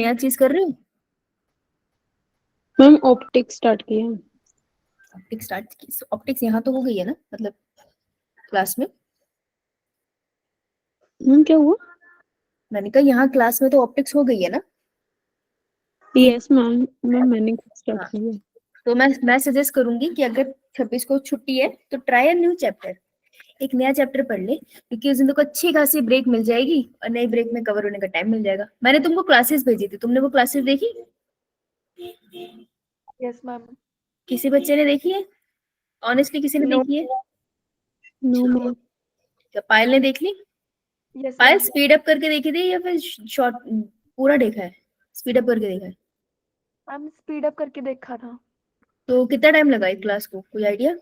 नया चीज कर रहे हो? मैम ऑप्टिक्स स्टार्ट किए हैं। ऑप्टिक्स स्टार्ट की? ऑप्टिक्स यहाँ तो हो गई है ना, मतलब क्लास में। क्या हुआ? मैंने कहा यहाँ क्लास में तो ऑप्टिक्स हो गई है ना। यस मैम मैंने स्टार्ट हाँ, किया। तो मैं सजेस्ट करूंगी कि अगर 26 को छुट्टी है तो ट्राई अ न्यू चैप्टर, एक नया चैप्टर पढ़ ले, क्योंकि उस दिन को अच्छी खासी ब्रेक मिल जाएगी और नई ब्रेक में कवर होने का टाइम मिल जाएगा। मैंने तुमको क्लासेस भेजी थी, तुमने वो क्लासेस देखी? Yes ma'am. किसी बच्चे ने देखी है? ऑनेस्टली किसी ने No. देखी है? No ma'am. क्या पायल ने देख ली? Yes Payal ma'am. Speed up करके देखी थी या फिर शॉर्ट पूरा देखा है? स्पीड अप करके देखा है? मैम स्पीड अप करके देखा था। तो कितना टाइम लगा एक क्लास को, कोई आइडिया?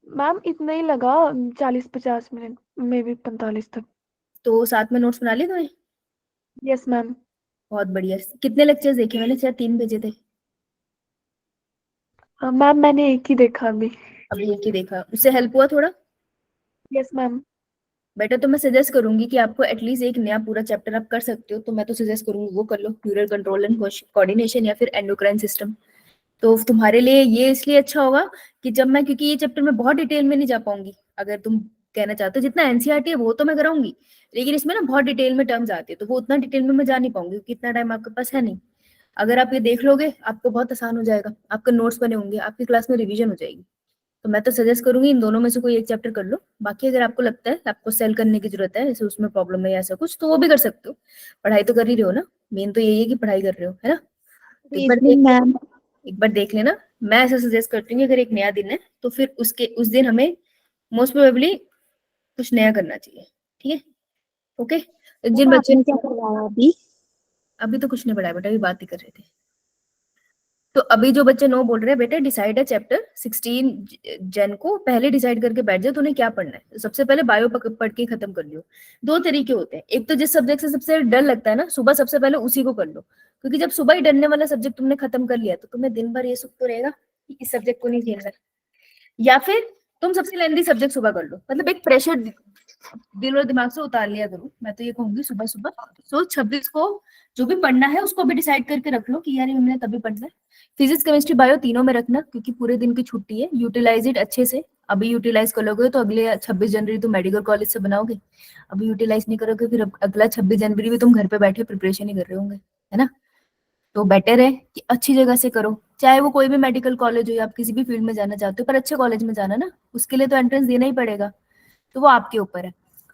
मैम इतना ही लगा, 40-50 मिनट, मे बी 45 तक। तो साथ में नोट्स बना लिए तुम्हें? Yes ma'am. बहुत बढ़िया। कितने लेक्चर्स देखे? मैंने शायद 3 भेजे थे। मैम मैंने एक ही देखा अभी। अभी एक ही देखा, उससे हेल्प हुआ थोड़ा? Yes ma'am. बेटर तो मैं सजेस्ट करूंगी कि आपको एटलीस्ट एक नया पूरा चैप्टर आप कर सकते हो, तो मैं तो सजेस्ट करूंगी वो कर लो, न्यूरल कंट्रोल एंड कोऑर्डिनेशन या फिर एंडोक्राइन सिस्टम। तो तुम्हारे लिए ये इसलिए अच्छा होगा कि जब मैं, क्योंकि ये चैप्टर में बहुत डिटेल में नहीं जा पाऊंगी, अगर तुम कहना चाहते हो जितना एनसीईआरटी है वो तो मैं कराऊंगी, लेकिन इसमें ना बहुत डिटेल में टर्म्स आते हैं, तो वो उतना डिटेल में मैं जा नहीं पाऊंगी क्योंकि इतना टाइम आपके पास है नहीं। अगर आप ये देख लोगे आपको बहुत आसान हो जाएगा, आपके नोट्स बने होंगे, आपकी क्लास में रिवीजन हो जाएगी। तो मैं तो सजेस्ट करूंगी इन दोनों में से कोई एक चैप्टर कर लो। बाकी अगर आपको लगता है आपको सेल करने की जरूरत है, जैसे उसमें प्रॉब्लम है या ऐसा कुछ, तो वो भी कर सकते हो। पढ़ाई तो कर ही रहे हो ना, मेन तो यही है कि पढ़ाई कर रहे हो, है ना। तो मैम एक बार देख लेना। मैं ऐसा सजेस्ट करती हूँ कि अगर एक नया दिन है तो फिर उसके उस दिन हमें मोस्ट प्रोबेबली कुछ नया करना चाहिए। ठीक है, ओके। जिन बच्चे आपने क्या करवाया अभी? अभी तो कुछ नहीं पढ़ाया बेटा, अभी बात ही कर रहे थे। तो अभी जो बच्चे नो बोल रहे हैं, बेटा डिसाइड है चैप्टर 16 जन को, पहले डिसाइड करके बैठ जाओ तुम्हें क्या पढ़ना है। तो सबसे पहले बायो पढ़ के खत्म कर लियो। दो तरीके होते हैं, एक तो जिस सब्जेक्ट से सबसे डर लगता है ना, सुबह सबसे पहले उसी को कर लो, क्योंकि जब सुबह ही डरने वाला सब्जेक्ट तुमने खत्म कर लिया तो तुम्हें दिन भर ये सुख तो रहेगा कि इस सब्जेक्ट को नहीं झेलना। या फिर तुम सबसे लेंदी सब्जेक्ट सुबह कर लो, मतलब एक प्रेशर दिल और दिमाग से उतार लिया करो। मैं तो ये कहूंगी सुबह सुबह सो 26 को जो भी पढ़ना है उसको भी डिसाइड करके रख लो कि यार ये हमने तभी पढ़ना है। फिजिक्स केमिस्ट्री बायो तीनों में रखना, क्योंकि पूरे दिन की छुट्टी है, यूटिलाइज इट अच्छे से। अभी यूटिलाइज करोगे तो अगले 26 जनवरी तुम मेडिकल कॉलेज से बनाओगे, अभी यूटिलाइज नहीं करोगे फिर अगला 26 जनवरी भी तुम घर पे बैठे प्रिपरेशन ही कर रहे होंगे, है ना। तो बेटर है कि अच्छी जगह से करो, चाहे वो कोई भी मेडिकल कॉलेज हो या आप किसी भी फील्ड में जाना चाहते हो, पर अच्छे कॉलेज में जाना ना, उसके लिए तो एंट्रेंस देना ही पड़ेगा, तो वो आपके ऊपर है।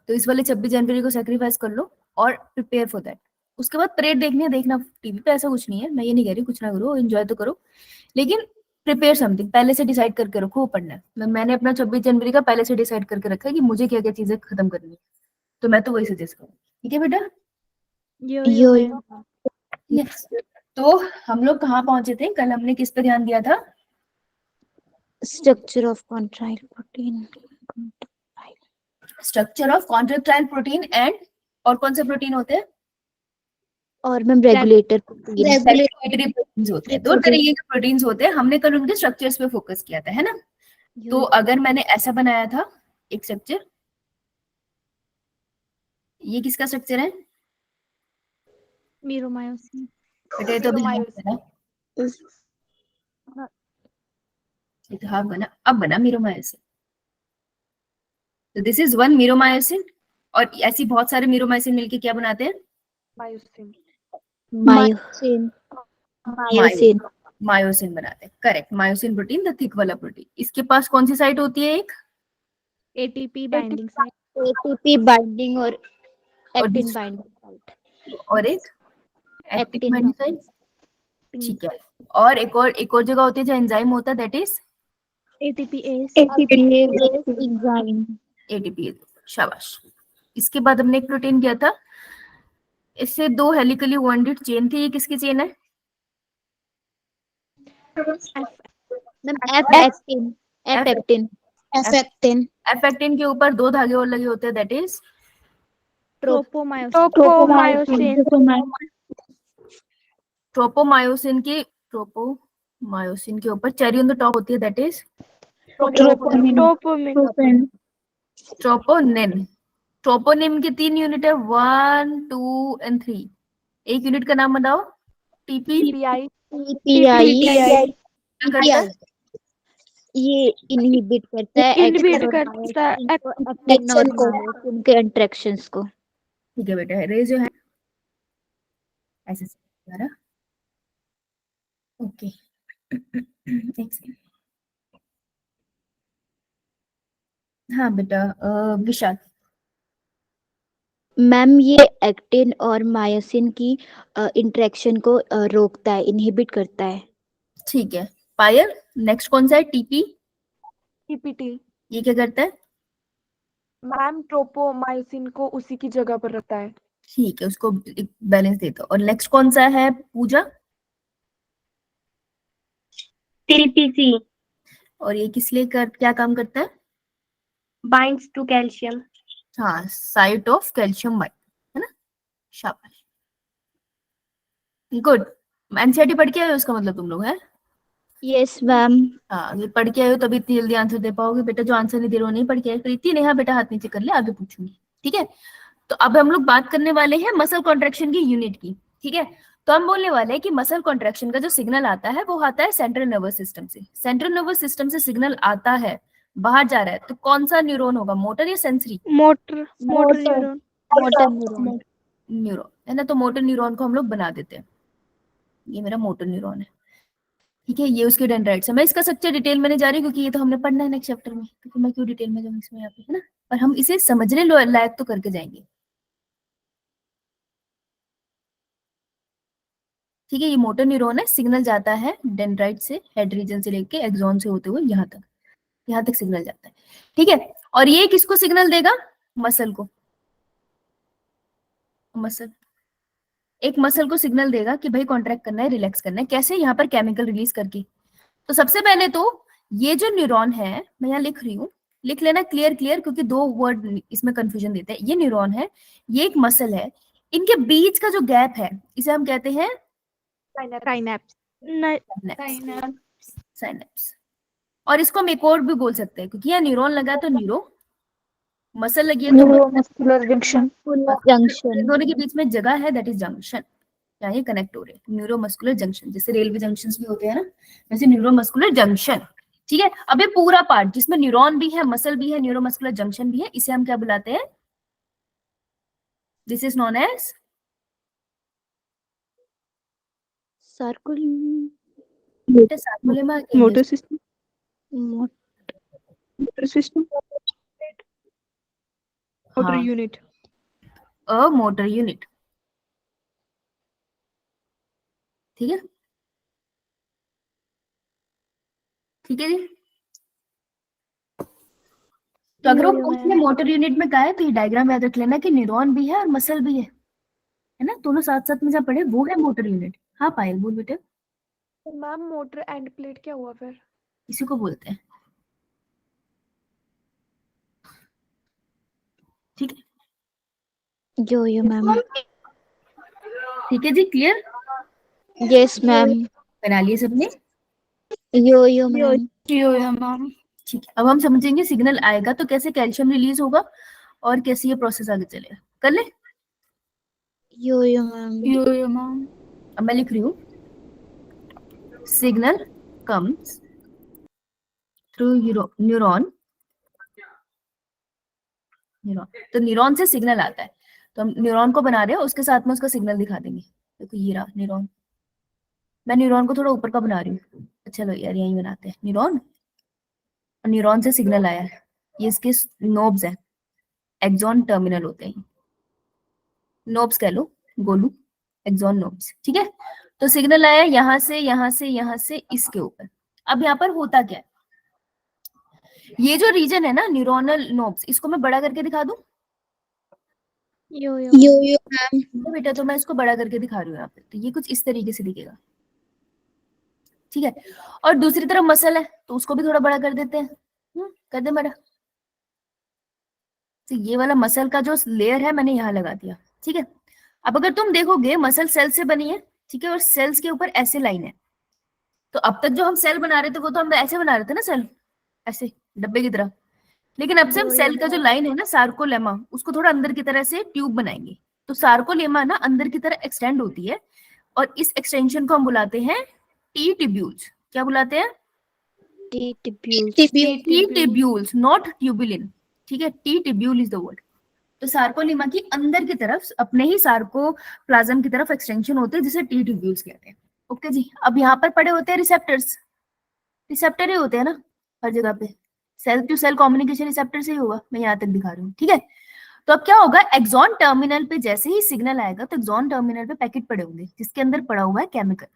तो इस वाले 26 जनवरी को सेक्रीफाइस कर लो और प्रिपेयर फॉर दैट। उसके बाद परेड देखनी है, देखना टीवी पे, ऐसा कुछ नहीं है, मैं ये नहीं कह रही कुछ ना करो, एंजॉय तो करो, लेकिन प्रिपेयर समथिंग पहले से डिसाइड करके रखो वो पढ़ना है। मैंने अपना 26 जनवरी का पहले से डिसाइड करके रखा है कि मुझे क्या क्या चीजें खत्म करनी है, तो मैं तो वही सजेस्ट करूँ। ठीक है बेटा। यो यस। तो हम लोग कहाँ पहुंचे थे कल, हमने किस पे ध्यान दिया था? Structure of contractile protein. Structure of contractile protein and, और कौन से प्रोटीन होते हैं? और मैम रेगुलेटर रेगुलेटरी प्रोटीन्स होते हैं। दो तरीके के प्रोटीन्स होते हैं, हमने कल उनके स्ट्रक्चर्स पे फोकस किया था, है ना। तो अगर मैंने ऐसा बनाया था एक स्ट्रक्चर, ये किसका स्ट्रक्चर है मीरोमायोसिन। बेटा? ये तो अभी हाफ मीरोमायोसिन। बना, ये तो हाफ बना, अब बना मीरोमायोसिन। तो दिस इज वन मीरोमायोसिन, और ऐसी बहुत सारे मीरोमायोसिन मिलके क्या बनाते हैं? मायोसिन। मायोसिन। मायोसिन। मायोसिन बनाते हैं, correct. Myosin protein, the thick वाला प्रोटीन। इसके पास कौन सी साइट होती है? एक ATP binding site. ATP binding और एक्टिन बाइंडिंग साइट। और एक एक्टिन एक्टिन बाइंडिंग साइट, ठीक है। और एक और जगह होती है जहाँ एंजाइम होता है, that is ATPase. ATPase enzyme. ATP. शाबाश। इसके बाद हमने एक प्रोटीन किया था, इससे दो हेलिकली बॉन्डेड चेन थी, ये किसकी चेन है? F actin. F actin. F actin. F actin के ऊपर दो धागे और लगे होते हैं, दैट इज ट्रोपोमायोसिन। ट्रोपोमायोसिन की, ट्रोपोमायोसिन के ऊपर चेरी ऑन द टॉप होती है, दैट इज ट्रोपोमिन। ट्रोपोनिन। ट्रोपोनिन की 3 यूनिट है, 1 2 एंड 3। एक यूनिट का नाम बताओ। टीपी पीपीआई पीआई क्या करता है? ये इनहिबिट करता है इनहिबिट एक्टिन करता है एक्टिन और मायोसिन के इंटरेक्शंस को। ठीक है बेटा, रेज योर हैंड ऐसे से। ओके एक सेकंड। हाँ बेटा, विशाल। मैम ये एक्टिन और मायोसिन की इंटरेक्शन को रोकता है, इनहिबिट करता है। ठीक है पायल, नेक्स्ट कौन सा है? TP, TPT. ये क्या करता है? मैम ट्रोपोमायोसिन को उसी की जगह पर रखता है। ठीक है, उसको बैलेंस देता। और नेक्स्ट कौन सा है पूजा? टीपीसी और ये किस लिए क्या काम करता है? Binds to calcium. हाँ, साइट ऑफ कैल्शियम बाइंड, है ना। शाबाश, गुड। एनसीईआरटी पढ़ के आए हो इसका मतलब तुम लोग, है? Yes ma'am. हाँ, ये पढ़ के आए हो तभी इतनी जल्दी आंसर दे पाओगे। बेटा जो आंसर नहीं दे रहे हो नहीं पढ़ के आए। प्रीति, नेहा बेटा हाथ नीचे कर ले, आगे पूछूंगी। ठीक है, तो अब हम लोग बात करने वाले हैं मसल कॉन्ट्रैक्शन की यूनिट की। ठीक है, तो हम बोलने वाले हैं कि मसल कॉन्ट्रैक्शन का जो सिग्नल आता है वो आता है सेंट्रल नर्वस सिस्टम से। सेंट्रल नर्वस सिस्टम से सिग्नल आता है, बाहर जा रहा है, तो कौन सा न्यूरॉन होगा, मोटर या sensory? Motor neuron. Motor neuron. Neuron, है ना। तो मोटर न्यूरॉन को हम लोग बना देते हैं, ये मेरा मोटर न्यूरॉन है। ठीक है, ये उसके डेंड्राइट्स है। मैं इसका सच्चे डिटेल में नहीं जा रही क्योंकि ये तो हमने पढ़ना है नेक्स्ट चैप्टर में, तो फिर मैं क्यों डिटेल में जाऊँ इसमें यहाँ पे, है ना। पर हम इसे समझने लायक तो करके जाएंगे। ठीक है, ये मोटर न्यूरॉन है। सिग्नल जाता है डेंड्राइट से, हेड रीजन से लेके एक्सॉन से होते हुए यहाँ तक सिग्नल जाता है। ठीक है, और ये किसको सिग्नल देगा? मसल को। मसल, एक मसल को सिग्नल देगा कि भाई कॉन्ट्रैक्ट करना है, रिलैक्स करना है। कैसे? यहाँ पर केमिकल रिलीज करके। तो सबसे पहले तो ये जो न्यूरॉन है, मैं यहाँ लिख रही हूँ, लिख लेना क्लियर क्लियर, क्योंकि दो वर्ड इसमें कंफ्यूजन देते हैं। ये न्यूरॉन है, ये एक मसल है, इनके बीच का जो गैप है इसे हम कहते हैं साइनेप्स। साइनेप्स। और इसको हम एक और भी बोल सकते हैं, क्योंकि यहाँ न्यूरॉन लगा तो न्यूरो, मसल लगी है तो न्यूरोमस्कुलर जंक्शन। जंक्शन। दोनों के बीच में जगह है, दैट इज जंक्शन। यहाँ ये कनेक्ट हो रहे हैं, न्यूरोमस्कुलर जंक्शन। जैसे रेलवे जंक्शंस भी होते हैं ना, वैसे न्यूरोमस्कुलर जंक्शन। ठीक है, अब ये पूरा पार्ट जिसमें न्यूरॉन भी है, मसल भी है, न्यूरोमस्कुलर जंक्शन भी है, इसे हम क्या बुलाते हैं? This is known as circular sarcolemma. Motor system. Motor system. Motor हाँ, यूनिट। A motor unit. ठीक है, ठीक है जी। तो अगर वो पूछ ले मोटर यूनिट में क्या है, तो ये डायग्राम याद रख लेना कि न्यूरॉन भी है और मसल भी है ना, दोनों साथ साथ में जब पढ़े वो है मोटर यूनिट। हाँ पायल, बोल बेटे। तो मैम मोटर एंड प्लेट क्या हुआ फिर? इसी को बोलते हैं। ठीक है, यो यो मैम। ठीक है जी, क्लियर? Yes ma'am. बना लिए सबने? यो यो मैम। यो मैम। ठीक है, अब हम समझेंगे सिग्नल आएगा तो कैसे कैल्शियम रिलीज होगा और कैसे ये प्रोसेस आगे चलेगा। कर ले। यो यो मैम। यो मैम। अब मैं लिख रही हूँ, सिग्नल कम्स थ्रू न्यूरॉन। तो न्यूरॉन से सिग्नल आता है, तो हम न्यूरॉन को बना रहे हैं, उसके साथ में उसका सिग्नल दिखा देंगे। देखो ये रहा न्यूरॉन। मैं न्यूरॉन को थोड़ा ऊपर का बना रही हूँ। अच्छा लो यार, यही बनाते हैं न्यूरॉन। न्यूरॉन से सिग्नल आया है, ये इसके नोब्स है, एक्सॉन टर्मिनल होते हैं, नोब्स कह लो, गोलू, एक्सॉन नोब्स। ठीक है, तो सिग्नल आया यहाँ से यहाँ से यहाँ से इसके ऊपर। अब यहाँ पर होता क्या है, ये जो रीजन है ना न्यूरोनल नोब्स, इसको मैं बड़ा करके दिखा दूं? यो यो मैम। तो बेटा तो मैं इसको बड़ा करके दिखा रही हूँ यहाँ पे, तो ये कुछ इस तरीके से दिखेगा। ठीक है, और दूसरी तरफ मसल है तो उसको भी थोड़ा बड़ा कर देते हैं। कर दे बड़ा। तो ये वाला मसल का जो लेयर है मैंने यहाँ लगा दिया। ठीक है, अब अगर तुम देखोगे मसल सेल से बनी है, ठीक है, और सेल्स के ऊपर ऐसे लाइन है। तो अब तक जो हम सेल बना रहे थे वो तो हम ऐसे बना रहे थे ना, सेल ऐसे डब्बे की तरह। लेकिन अब से हम सेल का जो लाइन है ना, सार्कोलेमा, उसको थोड़ा अंदर की तरह से ट्यूब बनाएंगे। तो सार्कोलेमा ना अंदर की तरह एक्सटेंड होती है और इस एक्सटेंशन को हम बुलाते हैं टी ट्यूब्यूल्स। क्या बुलाते हैं? T tubules. T tubules, not tubulin. ठीक है, T tubule is the word. तो सार्कोलेमा की अंदर की तरफ अपने ही सार्कोप्लाज्म की तरफ एक्सटेंशन होते हैं जिसे टी ट्यूब्यूल्स कहते हैं। ओके जी, अब यहाँ पर पड़े होते हैं रिसेप्टर्स। रिसेप्टर ही होते हैं ना हर जगह पे, cell to cell communication receptor से ही होगा, मैं यहाँ तक दिखा रही हूँ। ठीक है, तो अब क्या होगा, एक्सॉन टर्मिनल पे जैसे ही सिग्नल आएगा तो एक्सॉन टर्मिनल पे पैकेट पड़े होंगे जिसके अंदर पड़ा हुआ है chemical.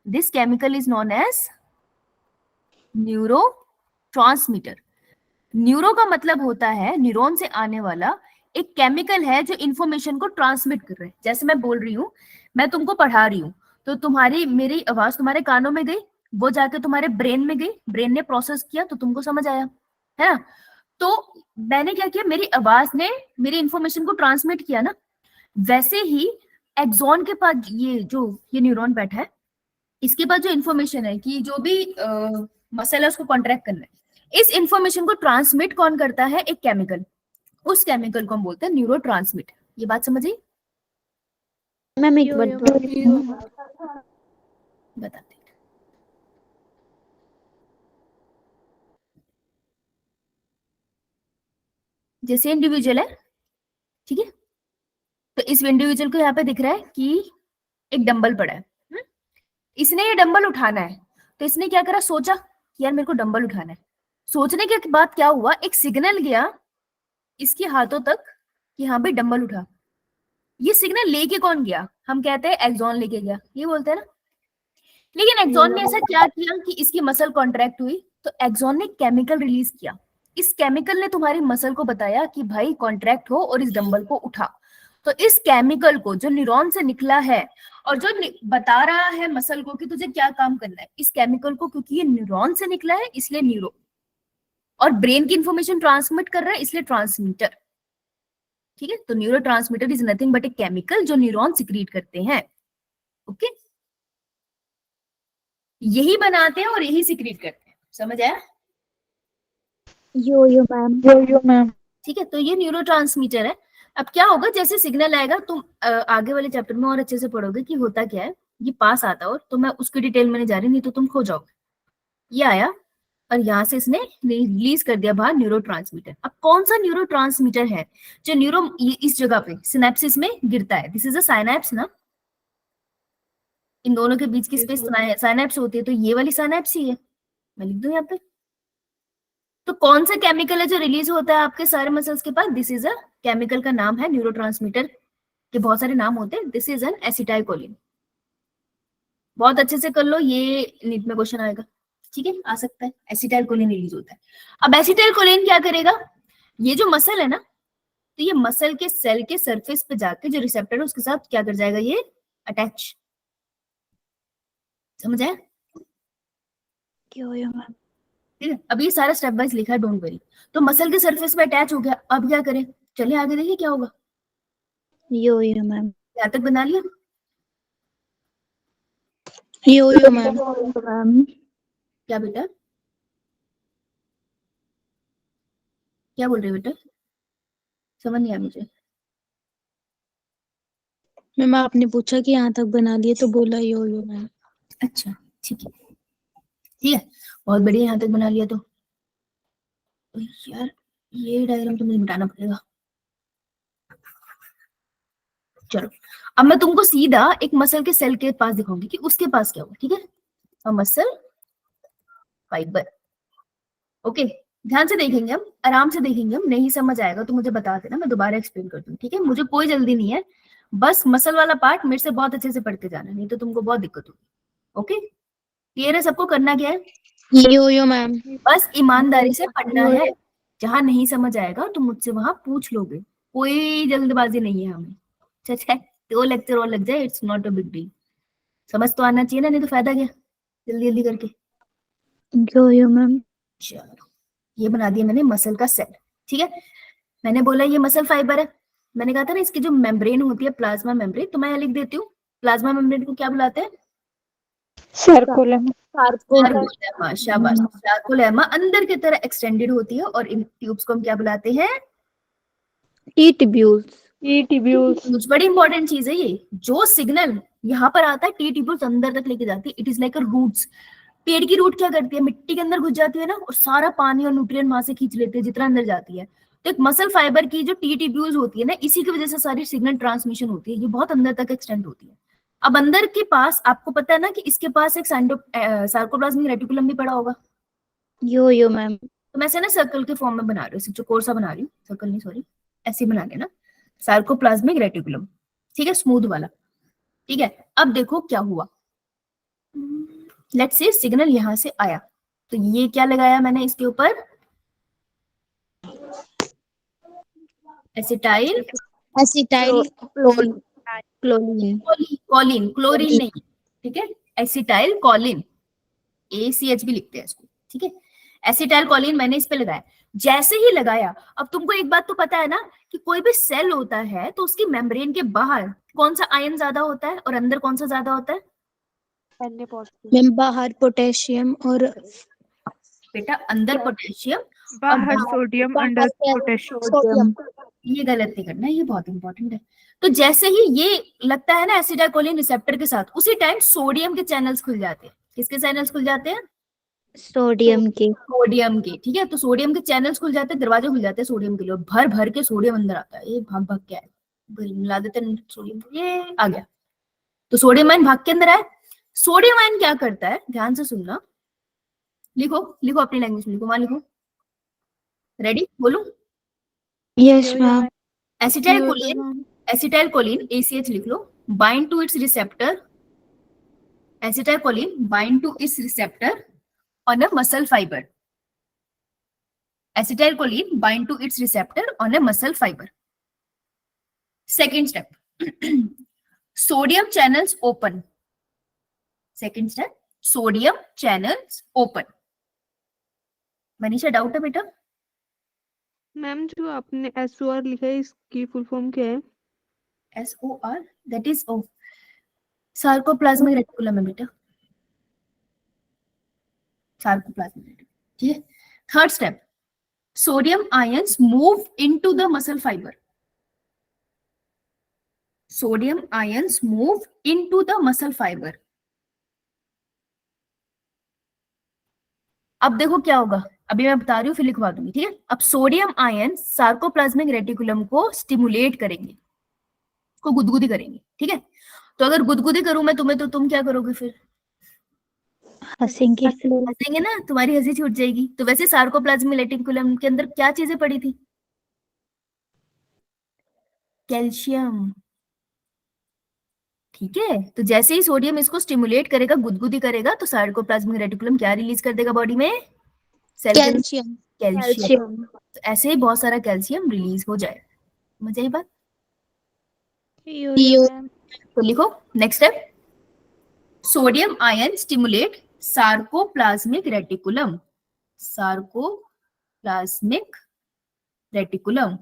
This chemical is known as neurotransmitter. Neuro का मतलब होता है न्यूरॉन से आने वाला एक केमिकल है जो इंफॉर्मेशन को ट्रांसमिट कर रहा है। जैसे मैं बोल रही हूँ, मैं तुमको पढ़ा रही हूँ, तो तुम्हारी मेरी आवाज तुम्हारे कानों में गई, वो जाके तुम्हारे ब्रेन में गई, ब्रेन ने प्रोसेस किया तो तुमको समझ आया, है ना। तो मैंने क्या किया, मेरी आवाज ने मेरी इंफॉर्मेशन को ट्रांसमिट किया ना। वैसे ही एक्सॉन के पास ये न्यूरॉन बैठा है, इसके पास जो इंफॉर्मेशन है कि जो भी मसल है उसको कॉन्ट्रैक्ट करना है, इस इंफॉर्मेशन को ट्रांसमिट कौन करता है? एक केमिकल। उस केमिकल को हम बोलते हैं न्यूरोट्रांसमिटर। ये बात समझ आई? मैम एक बार बताते जैसे इंडिविजुअल है, ठीक है, तो इस इंडिविजुअल को यहाँ पे दिख रहा है कि एक डंबल पड़ा है। इसने ये डंबल उठाना है, तो इसने क्या करा, सोचा कि यार मेरे को डंबल उठाना है। सोचने के बाद क्या हुआ, एक सिग्नल गया इसके हाथों तक कि हाँ भाई डंबल उठा। ये सिग्नल लेके कौन गया? हम कहते हैं एक्सॉन लेके गया, ये बोलते हैं ना। लेकिन एक्सॉन ने ऐसा क्या किया कि इसकी मसल कॉन्ट्रैक्ट हुई, तो एक्सॉन ने केमिकल रिलीज किया। इस केमिकल ने तुम्हारी मसल को बताया कि भाई कॉन्ट्रैक्ट हो और इस डंबल को उठा। तो इस केमिकल को जो न्यूरॉन से निकला है और जो बता रहा है मसल को कि तुझे क्या काम करना है, इस केमिकल को, क्योंकि ये न्यूरॉन से निकला है इसलिए न्यूरो, और ब्रेन की इंफॉर्मेशन ट्रांसमिट कर रहा है इसलिए ट्रांसमीटर। ठीक है, तो neurotransmitter is nothing but a chemical जो न्यूरॉन सिक्रीट करते हैं। ओके, यही बनाते हैं और यही सिक्रीट करते हैं। समझ आया? यो मैम। ठीक है, तो ये न्यूरोट्रांसमीटर है। अब क्या होगा, जैसे सिग्नल आएगा तुम आगे वाले चैप्टर में और अच्छे से पढ़ोगे कि होता क्या है। ये पास आता और तो मैं उसकी डिटेल में नहीं जा रही, नहीं तो तुम खो जाओगे। ये आया और यहाँ से इसने रिलीज कर दिया बाहर न्यूरोट्रांसमीटर। अब कौन सा न्यूरोट्रांसमीटर है जो न्यूरो इस जगह पे सिनेप्सिस में गिरता है? दिस इज अ साइनैप्स ना, इन दोनों के बीच की स्पेस साइनैप्स होती है, तो ये वाली साइनैप्स ही है, मैं लिख दूं यहाँ पे। तो कौन सा केमिकल है जो रिलीज होता है आपके सारे मसल्स के पास? दिस इज अ केमिकल का नाम है न्यूरोट्रांसमीटर के बहुत सारे नाम होते हैं। This is an acetylcholine. बहुत अच्छे से कर लो, ये नीट में क्वेश्चन आएगा। ठीक है, आ सकता है। एसिटाइलकोलिन रिलीज होता है। अब एसिटाइलकोलिन क्या करेगा, ये जो मसल है ना, तो ये मसल के सेल के सरफेस पे जाके जो रिसेप्टर है उसके साथ क्या कर जाएगा, ये अटैच। समझ आया? यो मैम। ठीक है, अब ये सारा स्टेप वाइज लिखा है, डोंट वरी। तो मसल के सरफेस पे अटैच हो गया, अब क्या करें, चलिए आगे देखिए क्या होगा। यो मैम। यहाँ तक बना लिया? यो मैम। क्या बेटा, क्या बोल रहे हो बेटा? समझ नहीं आया मुझे। मैम आपने पूछा कि यहाँ तक बना लिए तो बोला यो मैम। अच्छा ठीक है, ठीक है, बहुत बढ़िया, यहाँ तक बना लिया तो यार ये डायग्राम तो मुझे मिटाना पड़ेगा। चलो, अब मैं तुमको सीधा एक मसल के सेल के पास दिखाऊंगी कि उसके पास क्या होगा। ठीक है, और मसल फाइबर। ओके, ध्यान से देखेंगे, हम आराम से देखेंगे, हम नहीं समझ आएगा तो मुझे बता देना, मैं दोबारा एक्सप्लेन कर दूँ। ठीक है, मुझे कोई जल्दी नहीं है, बस मसल वाला पार्ट मेरे से बहुत अच्छे से पढ़ते जाना, नहीं तो तुमको बहुत दिक्कत होगी। ओके, क्लियर है सबको? करना क्या है, यो मैम। बस ईमानदारी से पढ़ना है। जहां नहीं समझ आएगा तो मुझसे वहां पूछ लोगे, कोई जल्दबाजी नहीं है हमें। अच्छा, 2 लेक्चर और लग जाए, it's not a big deal. समझ तो आना चाहिए ना, नहीं तो फायदा क्या जल्दी जल्दी करके। यो मैम। चलो, ये बना दिया मैंने मसल का सेल। ठीक है, मैंने बोला ये मसल फाइबर है, मैंने कहा था ना इसकी जो मेम्ब्रेन होती है प्लाज्मा मेम्ब्रेन, तो मैं यहाँ लिख देती हूँ प्लाज्मा मेम्ब्रेन को क्या बुलाते हैं? सार्कोलेमा। शाबाश, सार्कोलेमा अंदर की तरह एक्सटेंडेड होती है और इन ट्यूब्स को हम क्या बुलाते हैं? T tubules. T tubules. कुछ बड़ी इंपॉर्टेंट चीज है ये। जो सिग्नल यहाँ पर आता है टी ट्यूब्यूल्स अंदर तक लेके जाती है। It is like a roots. पेड़ की रूट क्या करती है, मिट्टी के अंदर घुस जाती है ना, और सारा पानी और न्यूट्रिएंट वहां से खींच लेते हैं जितना अंदर जाती है। तो एक मसल फाइबर की जो टी ट्यूब्यूल्स होती है ना, इसी की वजह से सारी सिग्नल ट्रांसमिशन होती है। ये बहुत अंदर तक एक्सटेंड होती है। अब अंदर के पास आपको पता है ना कि इसके पास एक सार्कोप्लाज्मिक रेटिकुलम भी पड़ा होगा। यो मैम। तो मैं से ना सर्कल के फॉर्म में बना रही हूँ, चौकोर सा बना रही हूँ, सर्कल नहीं सॉरी, ऐसे बना लेना। सार्कोप्लाज्मिक रेटिकुलम, ठीक है, स्मूथ वाला। ठीक है, अब देखो क्या हुआ। लेट्स से सिग्नल यहां से आया, तो ये क्या लगाया मैंने इसके ऊपर, acetyl acetyl chlorine. Colin, chlorine नहीं, ठीक है, एसिटाइल कॉलिन, ACH भी लिखते हैं इसको, ठीक है। एसिटाइल कॉलिन मैंने इस पे लगाया। जैसे ही लगाया, अब तुमको एक बात तो पता है ना कि कोई भी सेल होता है तो उसकी मेम्ब्रेन के बाहर कौन सा आयन ज्यादा होता है और अंदर कौन सा ज्यादा होता है। Na positive. मैम बाहर पोटेशियम और बेटा अंदर पोटेशियम और बाहर बाहर, सोडियम, अंदर पोटेशियम। सोडियम। ये गलत नहीं करना, ये बहुत इंपॉर्टेंट है। तो जैसे ही ये लगता है ना एसिटाइल कोलिन रिसेप्टर के साथ, उसी टाइम सोडियम के चैनल्स खुल जाते हैं। किसके चैनल्स खुल जाते हैं, सोडियम के। सोडियम के, ठीक है। तो सोडियम के चैनल्स खुल जाते हैं, दरवाजे खुल जाते हैं सोडियम के लिए, और भर भर के सोडियम अंदर आता है। ये भाग भाग के आए, मिला देते हैं सोडियम, ये आ गया। तो सोडियम आयन भाग के अंदर आए। सोडियम आयन क्या करता है, ध्यान से सुनना, लिखो लिखो अपनी लैंग्वेज में लिखो, वहां लिखो, रेडी, बोलो। Yes ma'am. Acetylcholine, acetylcholine ACH लिख लो, bind to its receptor, acetylcholine bind to its receptor on a muscle fiber. Acetylcholine bind to its receptor on a muscle fiber. Second step, sodium channels open. Second step, sodium channels open. Manisha doubt है बेटा? Ma'am जो आपने SOR लिखा है इसकी full form क्या है? SOR, that is O, sarcoplasmic reticulum है बेटा, सार्कोप्लाज्मिक रेटिकुलम, ठीक है। Third step, sodium ions move into the muscle fiber. Sodium ions move into the muscle fiber. अब देखो क्या होगा, अभी मैं बता रही हूँ फिर लिखवा दूंगी, ठीक है। अब सोडियम आयन सार्कोप्लाज्मिक रेटिकुलम को स्टिमुलेट करेंगे, को गुदगुदी करेंगे, ठीक है। तो अगर गुदगुदी करूं मैं तुम्हें, तो तुम क्या करोगे फिर, हंसेंगे। हंसेंगे ना, तुम्हारी हंसी छूट जाएगी। तो वैसे सार्कोप्लाज्मिक रेटिकुलम के अंदर क्या चीजें पड़ी थी, कैल्शियम, ठीक है। तो जैसे ही सोडियम इसको स्टिमुलेट करेगा, गुदगुदी करेगा, तो सार्कोप्लाज्मिक रेटिकुलम क्या रिलीज कर देगा बॉडी में, सेल कैल्शियम। कैल्शियम। तो ऐसे ही बहुत सारा कैल्शियम रिलीज हो जाए। समझ आई बात? यो। तो लिखो next step, sodium ion stimulate sarcoplasmic reticulum, sarcoplasmic reticulum,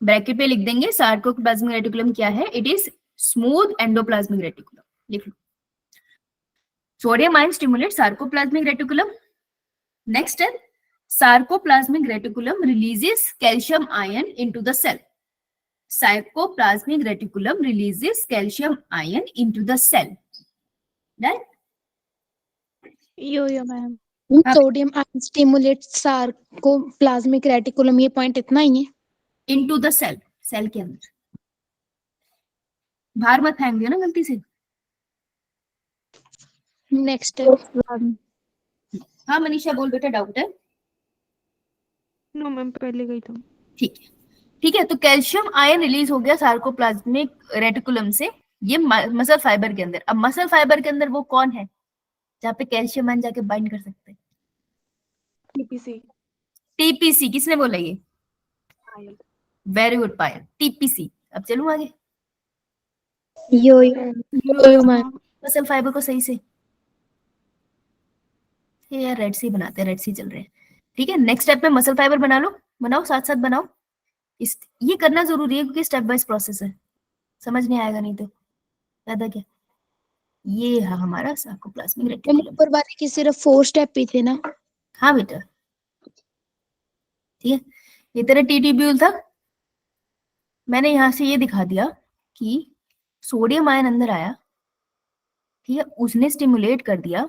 bracket पे लिख देंगे सार्कोप्लाज्मिक रेटिकुलम क्या है, it is smooth endoplasmic reticulum, लिख लो। Sodium ion stimulate sarcoplasmic reticulum. Next step, sarcoplasmic reticulum releases calcium ion into the cell, sarcoplasmic reticulum releases calcium ion into the cell, right. Yo ma'am. Sodium ion stimulate sarcoplasmic reticulum, ये point इतना ही है। Into the cell, cell के अंदर, बाहर मत फेंक दियो ना गलती से। नेक्स्ट हाँ मनीषा बोल बेटा, डाउट है? नो मैम पहले गई था। ठीक है, ठीक है। तो कैल्शियम आयन रिलीज हो गया सार्कोप्लाज्मिक रेटिकुलम से, ये मसल फाइबर के अंदर। अब मसल फाइबर के अंदर वो कौन है जहाँ पे कैल्शियम आयन जाके बाइंड कर सकते हैं, TPC। टीपीसी। किसने बोला ये? पायल। वेरी गुड पायल, टीपीसी। अब चलूं आगे, यो मैम। मसल फाइबर को सही से, ये यार रेड सी बनाते हैं, रेड सी चल रहे हैं, ठीक है। नेक्स्ट स्टेप में मसल फाइबर बना लो, बनाओ साथ साथ बनाओ। ये करना जरूरी है क्योंकि स्टेप वाइज प्रोसेस है, समझ नहीं आएगा नहीं तो ज्यादा क्या। ये है हमारा सार्कोप्लाज्मिक रेटिकुलम। ऊपर वाले की सिर्फ 4 स्टेप ही थे ना? हाँ बेटा, ठीक है। ये तेरा टी ट्यूब्यूल था, मैंने यहाँ से ये दिखा दिया कि सोडियम आयन अंदर आया, ठीक है, उसने स्टिमुलेट कर दिया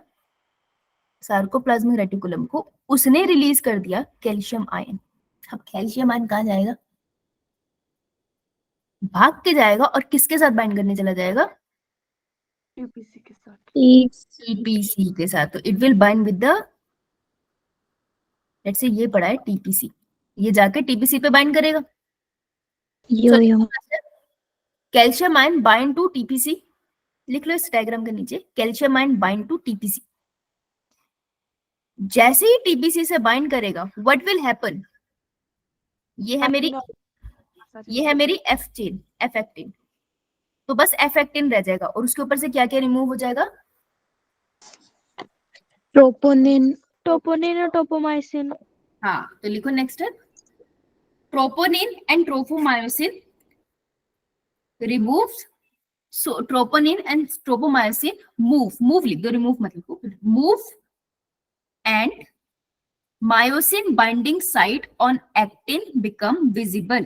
सार्कोप्लाज्मिक रेटिकुलम को, उसने रिलीज कर दिया कैल्शियम आयन। अब कैल्शियम आयन कहाँ जाएगा? भाग के जाएगा और किसके साथ बाइंड करने चला जाएगा? टीपीसी के साथ। टीपीसी के साथ। तो it will bind with the, let's say ये पड़ा है टीपीसी, ये जाके टीपीसी पे बाइंड करेगा। Yo yo calcium ion bind to TPC, लिख लो इस डायग्राम के नीचे, calcium ion bind to TPC. जैसे ही टीपीसी से बाइंड करेगा, व्हाट विल हैपन? ये है मेरी एफ चेन, एफ एक्टिन, तो बस एफ एक्टिन रह जाएगा और उसके ऊपर से क्या क्या रिमूव हो जाएगा? ट्रोपोनिन टोपोनिन और टोपोमाइसिन। हाँ, तो लिखो नेक्स्ट है troponin and tropomyosin removes. So troponin and tropomyosin move लिख दो, remove मत लिखो, move and myosin binding site on actin become visible.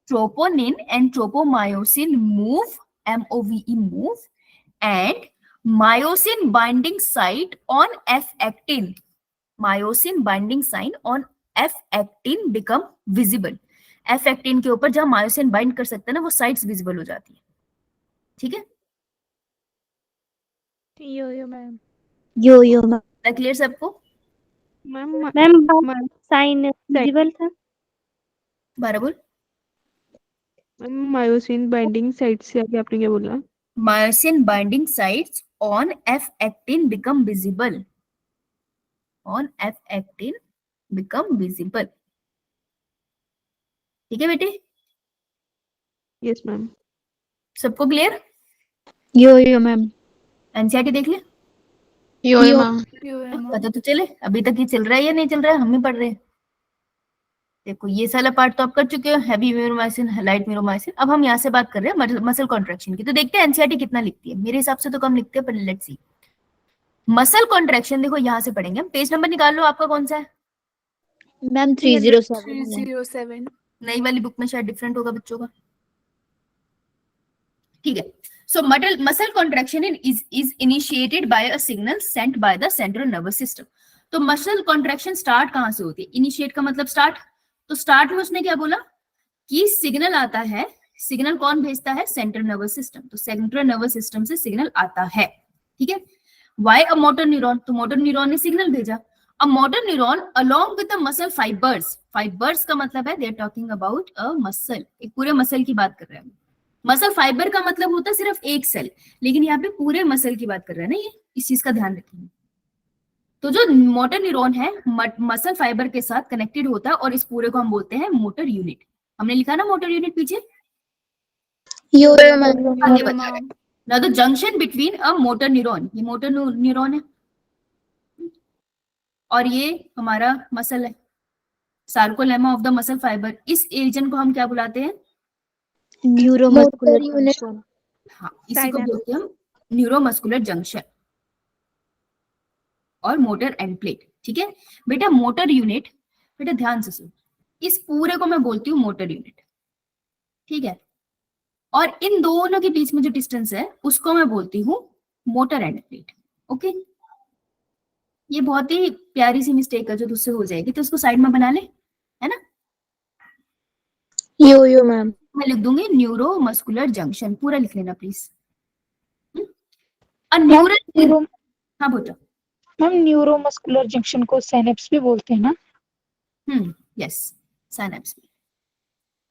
Troponin and tropomyosin move, MOVE move, and myosin binding site on F actin. Myosin binding site on F actin become visible. F actin के ऊपर जहाँ myosin bind कर सकता है ना, वो sites visible हो जाती है। ठीक है, यो मैम। यो मैम। क्लियर सबको? मैम साइन विजिबल था। बराबर। मायोसिन बाइंडिंग साइट से आगे आपने क्या बोला? Myosin binding sites on F actin become visible, on F actin become visible. ठीक है बेटे, यस मैम। सबको क्लियर? यो मैम। एनसीईआरटी देख ले, यो मैम। पता तो चले अभी तक ये चल रहा है या नहीं चल रहा है, हम ही पढ़ रहे हैं। देखो ये सारा पार्ट तो आप कर चुके हो, हैवी म्यूरोमाइसिन, लाइट म्यूरोमाइसिन। अब हम यहाँ से बात कर रहे हैं मसल कॉन्ट्रैक्शन की। तो देखते हैं एनसीईआरटी कितना लिखती है, मेरे हिसाब से तो कम लिखते हैं, पर लेट्स सी। मसल कॉन्ट्रैक्शन देखो यहाँ से पढ़ेंगे हम। पेज नंबर निकाल लो, आपका कौन सा है? मैम 307। नई वाली बुक में शायद डिफरेंट होगा बच्चों का। ठीक है, so muscle contraction is initiated by a signal sent by the central nervous system. तो मसल कॉन्ट्रैक्शन स्टार्ट कहां से होती है? इनिशिएट का मतलब स्टार्ट। तो स्टार्ट में उसने क्या बोला कि सिग्नल आता है, सिग्नल कौन भेजता है? Central nervous system. तो सेंट्रल नर्वस सिस्टम से सिग्नल आता है, ठीक है। वाई अ मोटर न्यूरॉन, तो मोटर न्यूरॉन ने सिग्नल भेजा। A motor neuron along with the muscle fibres, fibres का मतलब है they are talking about a muscle, एक पूरे मसल की बात कर रहे हैं। मसल फाइबर का मतलब होता है सिर्फ एक सेल, लेकिन यहाँ पे पूरे मसल की बात कर रहे हैं ना, ये इस चीज का ध्यान रखिए। तो जो मोटर न्यूरॉन है मसल फाइबर के साथ कनेक्टेड होता है और इस पूरे को हम बोलते हैं मोटर यूनिट। हमने लिखा ना मोटर यूनिट पीछे, यो मैम। आगे बता रहे हैं। Now the junction between a motor neuron, ये मोटर न्यूरॉन है और ये हमारा मसल है, sarcolemma of the muscle fibre. इस रीजन को हम क्या बुलाते हैं? Neuromuscular unit. जंक्शन। हाँ, इसी को बोलते हैं हम न्यूरोमस्कुलर जंक्शन और मोटर एंड प्लेट। ठीक है बेटा, मोटर यूनिट, बेटा ध्यान से सुन, इस पूरे को मैं बोलती हूँ मोटर यूनिट, ठीक है। और इन दोनों के बीच में जो डिस्टेंस है उसको मैं बोलती हूँ मोटर एंड प्लेट। ओके, ये बहुत ही प्यारी सी मिस्टेक है जो तुझसे हो जाएगी, तो उसको साइड में बना ले, है ना। यो मैम। मैं लिख दूंगी न्यूरोमस्कुलर जंक्शन, पूरा लिख लेना प्लीज। हाँ बोलो। मैम न्यूरोमस्कुलर जंक्शन को सिनेप्स भी बोलते हैं ना? Yes, synapse.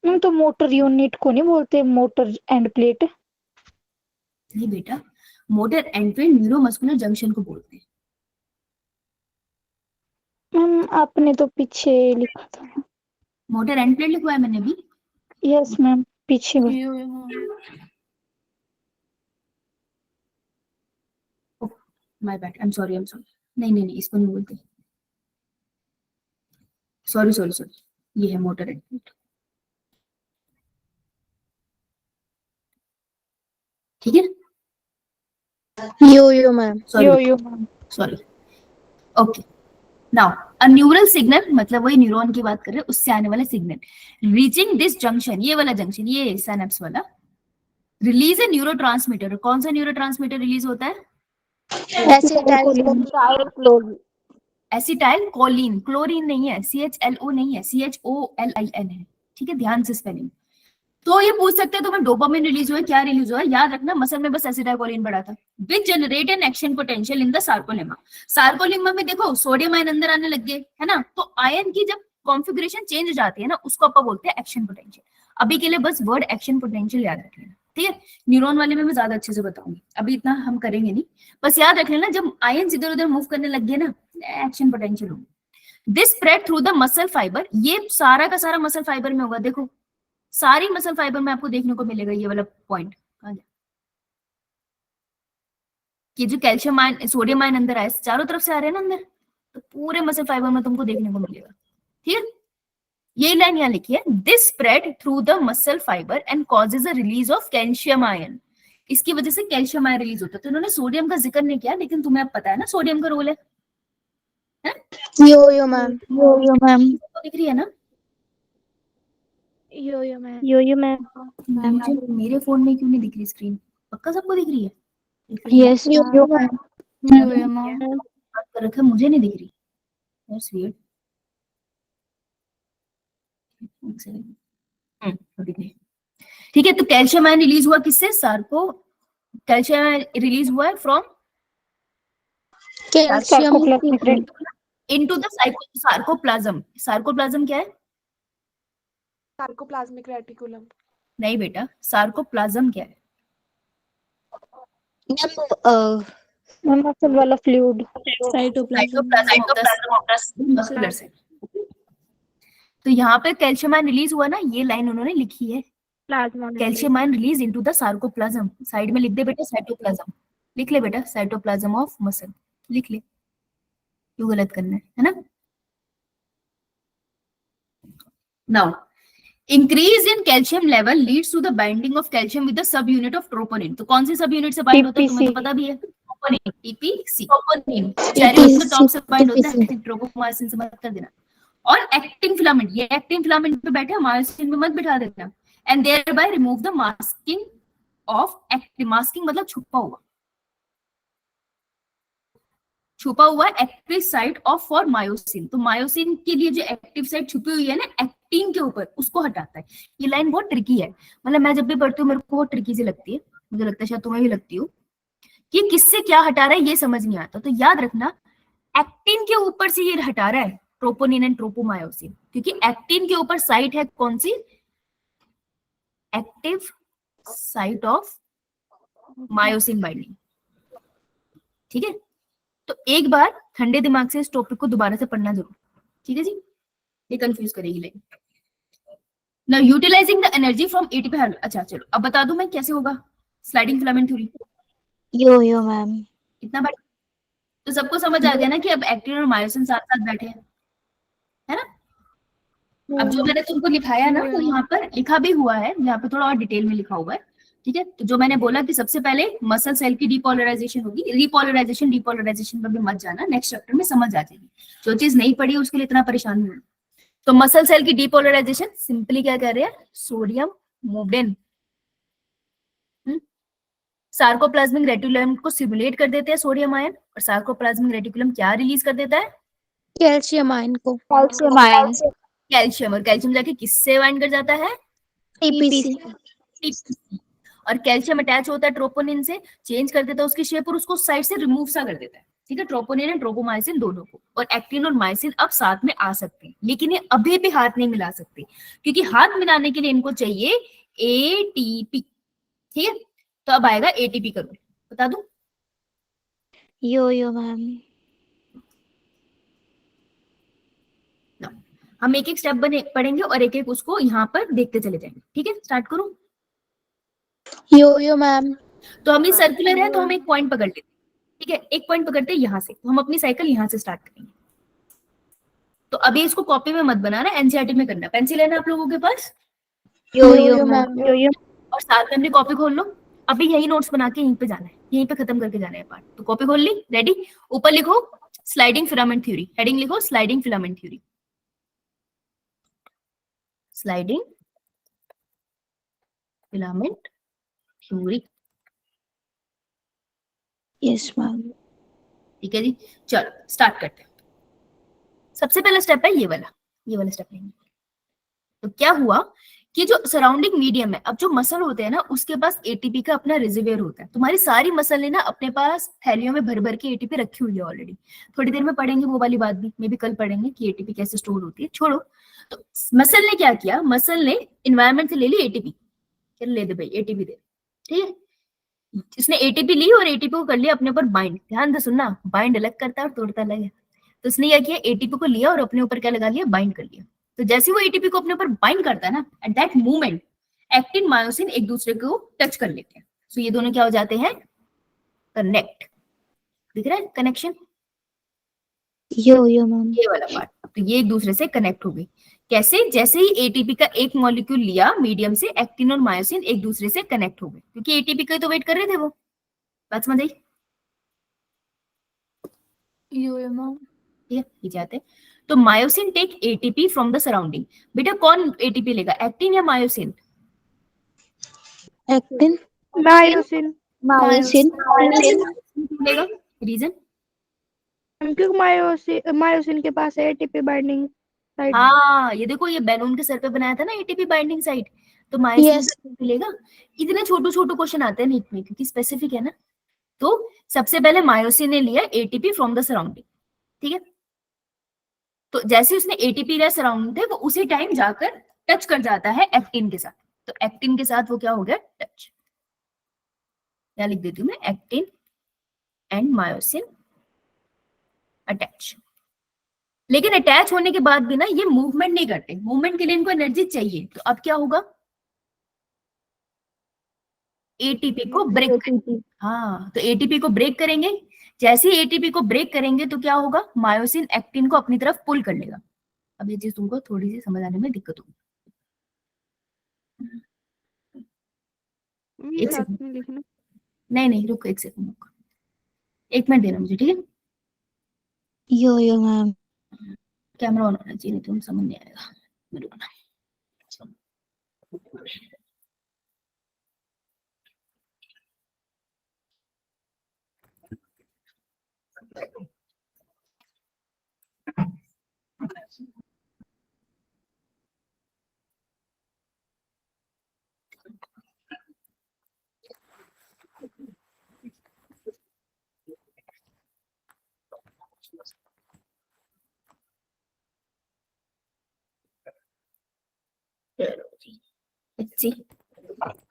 मैम तो मोटर यूनिट को नहीं बोलते, मोटर एंड प्लेट? नहीं बेटा, motor end plate neuromuscular junction को बोलते हैं। मैम आपने तो पीछे लिखा था। मोटर एंड प्लेट लिखवाया मैंने भी। यस मैम, पीछे my bad, I am sorry, नहीं इसको नहीं बोलते, सॉरी, ये है मोटर एंड प्लेट। ठीक है, yo ma'am. Sorry. Okay, now a neural signal मतलब वही न्यूरॉन की बात कर रहे हैं, उससे आने वाला सिग्नल रीचिंग दिस जंक्शन, ये वाला जंक्शन, ये सिनेप्स वाला, रिलीज ए न्यूरोट्रांसमीटर। कौन सा न्यूरोट्रांसमीटर रिलीज होता है? एसिटाइल कोलिन, क्लोरीन नहीं है, CHLO नहीं है, CHOLIN है। ठीक है, ध्यान से स्पेलिंग। तो ये पूछ सकते हैं तुम्हें डोपामिन रिलीज हुआ है, क्या रिलीज हुआ है? याद रखना मसल में बस एसिटाइल कोलिन बढ़ा था। Which generate an action potential in the sarcolemma. Sarcolemma में देखो सोडियम आयन अंदर आने लग गए है ना, तो आयन की जब कॉन्फ़िगरेशन चेंज हो जाती है ना, उसको अपन बोलते हैं एक्शन पोटेंशियल। अभी के लिए बस वर्ड एक्शन पोटेंशियल याद रख लेना, ठीक है। न्यूरॉन वाले में मैं ज्यादा अच्छे से बताऊंगी, अभी इतना हम करेंगे नहीं, बस याद रख लेना जब आयन इधर उधर मूव करने लग गए ना, एक्शन पोटेंशियल होगा। This spread through the muscle fibre, ये सारा का सारा मसल फाइबर में होगा। देखो सारी मसल फाइबर में आपको देखने को मिलेगा ये वाला पॉइंट। ये जो कैल्शियम आयन सोडियम आयन अंदर आए, चारों तरफ से आ रहे हैं ना अंदर, तो पूरे मसल फाइबर में तुमको देखने को मिलेगा। ठीक है, ये लाइन यहाँ लिखी है, this spread through the muscle fibre and causes a release of calcium ion. इसकी वजह से कैल्शियम आयन रिलीज होता है। तो इन्होंने सोडियम का जिक्र नहीं किया, लेकिन तुम्हें अब पता है ना सोडियम का रोल है। यो मैम, यो मैम, दिख रही है ना? यो मैम, मेरे फोन में क्यों नहीं दिख रही स्क्रीन? पक्का सबको दिख रही है? यस यो मैम, कर रखा है, मुझे नहीं दिख रही। That's weird. दिख रही। ठीक है, तो कैल्शियम आयन रिलीज हुआ किससे? सार्को, कैल्शियम आयन रिलीज हुआ है from calcium into the sarcoplasm. Sarcoplasm क्या है? Sarcoplasmic reticulum. नहीं बेटा, सार्कोप्लाज्म क्या है? मसल वाला फ्लूइड, मस्कुलर सेल। तो यहाँ पे कैल्शियम आयन रिलीज हुआ ना, ये लाइन उन्होंने लिखी है, plasma calcium ion release into the sarcoplasm. Side में लिख दे बेटा साइटोप्लाज्म, लिख ले बेटा साइटोप्लाज्म ऑफ मसल, लिख ले, क्यों गलत करना है ना। Now increase in calcium level leads to the binding of calcium with the subunit of troponin. तो कौन सी सब यूनिट से बाइंड होता है तुम्हें तो पता भी है, ट्रोपोनिन, TPC, ट्रोपोनिन चेरी उसके टॉप से बाइंड होता है, ट्रोपोमायोसिन से मत कर देना। और एक्टिन फिलामेंट, ये एक्टिन फिलामेंट पे बैठे, मायोसिन में मत बिठा देना। And thereby remove the masking of active, masking मतलब छुपा हुआ, छुपा हुआ active site of for myosin. तो मायोसिन के लिए जो एक्टिव साइट छुपी हुई है ना एक्टिन के ऊपर, उसको हटाता है। ये लाइन बहुत ट्रिकी है, मतलब मैं जब भी पढ़ती हूँ मेरे को बहुत ट्रिकी सी लगती है, मुझे लगता है शायद तुम्हें भी लगती हो, कि किससे क्या हटा रहा है ये समझ नहीं आता। तो याद रखना एक्टिन के ऊपर से ये हटा रहा है ट्रोपोनिन एंड ट्रोपोमायोसिन, क्योंकि एक्टिन के ऊपर साइट है कौन सी? Active site of myosin binding. ठीक है, तो एक बार ठंडे दिमाग से इस टॉपिक को दोबारा से पढ़ना जरूर, ठीक है जी, ये कंफ्यूज करेगी line. Now utilising the energy from ATP. अच्छा चलो अब बता दूं मैं कैसे होगा स्लाइडिंग फिलामेंट थ्योरी। यो मैम, इतना बार तो सबको समझ आ गया ना कि अब एक्टिन और मायोसिन साथ साथ बैठे हैं, है ना। अब जो मैंने तुमको लिखाया ना, तो यहाँ पर लिखा भी हुआ है, यहाँ पे थोड़ा और डिटेल में लिखा हुआ है। ठीक है, तो जो मैंने बोला कि सबसे पहले मसल सेल की डीपोलराइजेशन होगी, रीपोलराइजेशन डीपोलराइजेशन पर भी मत जाना, नेक्स्ट चैप्टर में समझ आ जाएगी। जो चीज नहीं पढ़ी उसके लिए इतना परेशान नहीं होना। तो मसल सेल की डीपोलराइजेशन सिंपली क्या कर रहे हैं? Sodium moved in, sarcoplasmic reticulum को स्टिमुलेट कर देते हैं सोडियम आयन, और सार्कोप्लाज्मिक रेटिकुलम क्या रिलीज कर देता है? कैल्शियम आयन को, कैल्शियम, और कैल्शियम जाके किससे बाइंड कर जाता है? टीपीसी, और कैल्शियम अटैच होता है ट्रोपोनिन से, चेंज कर देता है उसकी शेप और उसको साइड से रिमूव सा कर देता है। ठीक है, ट्रोपोनिन एंड ट्रोपोमायोसिन दोनों को, और एक्टिन और मायोसिन अब साथ में आ सकते हैं, लेकिन ये अभी भी हाथ नहीं मिला सकते, क्योंकि हाथ मिलाने के लिए इनको चाहिए ATP। ठीक है, तो अब आएगा ATP का रूल, बता दूं? यो मैम, हम एक एक स्टेप पढ़ेंगे और एक एक उसको यहाँ पर देखते चले जाएंगे। ठीक है, स्टार्ट करूं? यो मैम। तो हम इस सर्कुलर है तो हम एक पॉइंट पकड़ लेते हैं। ठीक है, एक पॉइंट पकड़ते हैं यहाँ से, तो हम अपनी साइकिल यहाँ से स्टार्ट करेंगे। तो अभी इसको कॉपी में मत बनाना, NCERT में करना। पेंसिल है ना आप लोगों के पास? यो मैम, और साथ में अपनी कॉपी खोल लो। अभी यही नोट्स बना के यहीं पे जाना है, यहीं पे खत्म करके जाना है पार्ट। तो कॉपी खोल ली, रेडी? ऊपर लिखो स्लाइडिंग फिलामेंट थ्योरी, हेडिंग लिखो sliding filament theory, sliding filament theory. Yes ma'am. ठीक है जी, चलो स्टार्ट करते हैं। सबसे पहला स्टेप है ये वाला स्टेप लेंगे। तो क्या हुआ कि जो सराउंडिंग मीडियम है, अब जो मसल होते हैं ना उसके पास एटीपी का अपना रिजर्वेयर होता है। तुम्हारी सारी मसल ने ना अपने पास थैलियों में भर भर के एटीपी रखी हुई है ऑलरेडी। थोड़ी देर में पढ़ेंगे वो वाली बात भी, मे भी कल पढ़ेंगे कि एटीपी कैसे स्टोर होती है, छोड़ो। तो मसल ने क्या किया, मसल ने इन्वायरमेंट से ले ली एटीपी, ले दे भाई एटीपी दे, ठीक है। इसने एटीपी ली और एटीपी को कर लिया अपने ऊपर बाइंड। ध्यान से सुनना, बाइंड अलग करता है और तोड़ता अलग है। तो इसने क्या किया, एटीपी को लिया और अपने ऊपर क्या लगा लिया, बाइंड कर लिया। तो जैसे वो एटीपी को अपने ऊपर बाइंड करता है ना, at that moment actin myosin एक दूसरे को टच कर लेते हैं। तो ये दोनों क्या हो जाते हैं, कनेक्ट। दिख रहा है कनेक्शन, यो मैम। ये वाला पार्ट। तो ये एक दूसरे से कनेक्ट हो गई। कैसे, जैसे ही एटीपी का एक मॉलिक्यूल लिया मीडियम से, एक्टिन और मायोसिन एक दूसरे से कनेक्ट हो गए, क्योंकि एटीपी का तो वेट कर रहे थे वो। बात समझ आई? मैम। ठीक है, ये जाते हैं। तो myosin take ATP from the surrounding. बेटा कौन एटीपी लेगा, एक्टिन या मायोसिन? एक्टिन। मायोसिन। मायोसिन। लेगा, रीजन? क्योंकि मायोसिन के पास है एटीपी बाइंडिंग साइट। हाँ, ये देखो, ये बैलून के सर पे बनाया था ना एटीपी बाइंडिंग साइट, तो मायोसिन Yes. लेगा। इतने छोटे छोटे क्वेश्चन आते हैं नीट में, क्योंकि स्पेसिफिक है ना। तो सबसे पहले मायोसिन ने लिया एटीपी फ्रॉम द सराउंडिंग, ठीक है। तो जैसे उसने एटीपी लिया सराउंडिंग थे, वो उसी टाइम जाकर टच कर जाता है एक्टिन के साथ। तो एक्टिन के साथ वो क्या हो गया, टच। क्या लिख देती हूँ मैं, एक्टिन एंड मायोसिन अटैच। लेकिन अटैच होने के बाद भी ना ये मूवमेंट नहीं करते, मूवमेंट के लिए इनको एनर्जी चाहिए। तो अब क्या होगा, एटीपी को ब्रेक करेंगे। हाँ, तो एटीपी को ब्रेक करेंगे। जैसे ही एटीपी को ब्रेक करेंगे तो क्या होगा, मायोसिन एक्टिन को अपनी तरफ पुल कर लेगा। अब ये चीज तुमको थोड़ी सी समझ आने में दिक्कत होगी। एक साथ सेकंड, में लिखना। नहीं रुको, एक सेकंड रुको, 1 मिनट देना मुझे, ठीक है। Yo ma'am. कैमरा ऑन होना चाहिए, नहीं तो समझ नहीं आएगा मेरे को ना।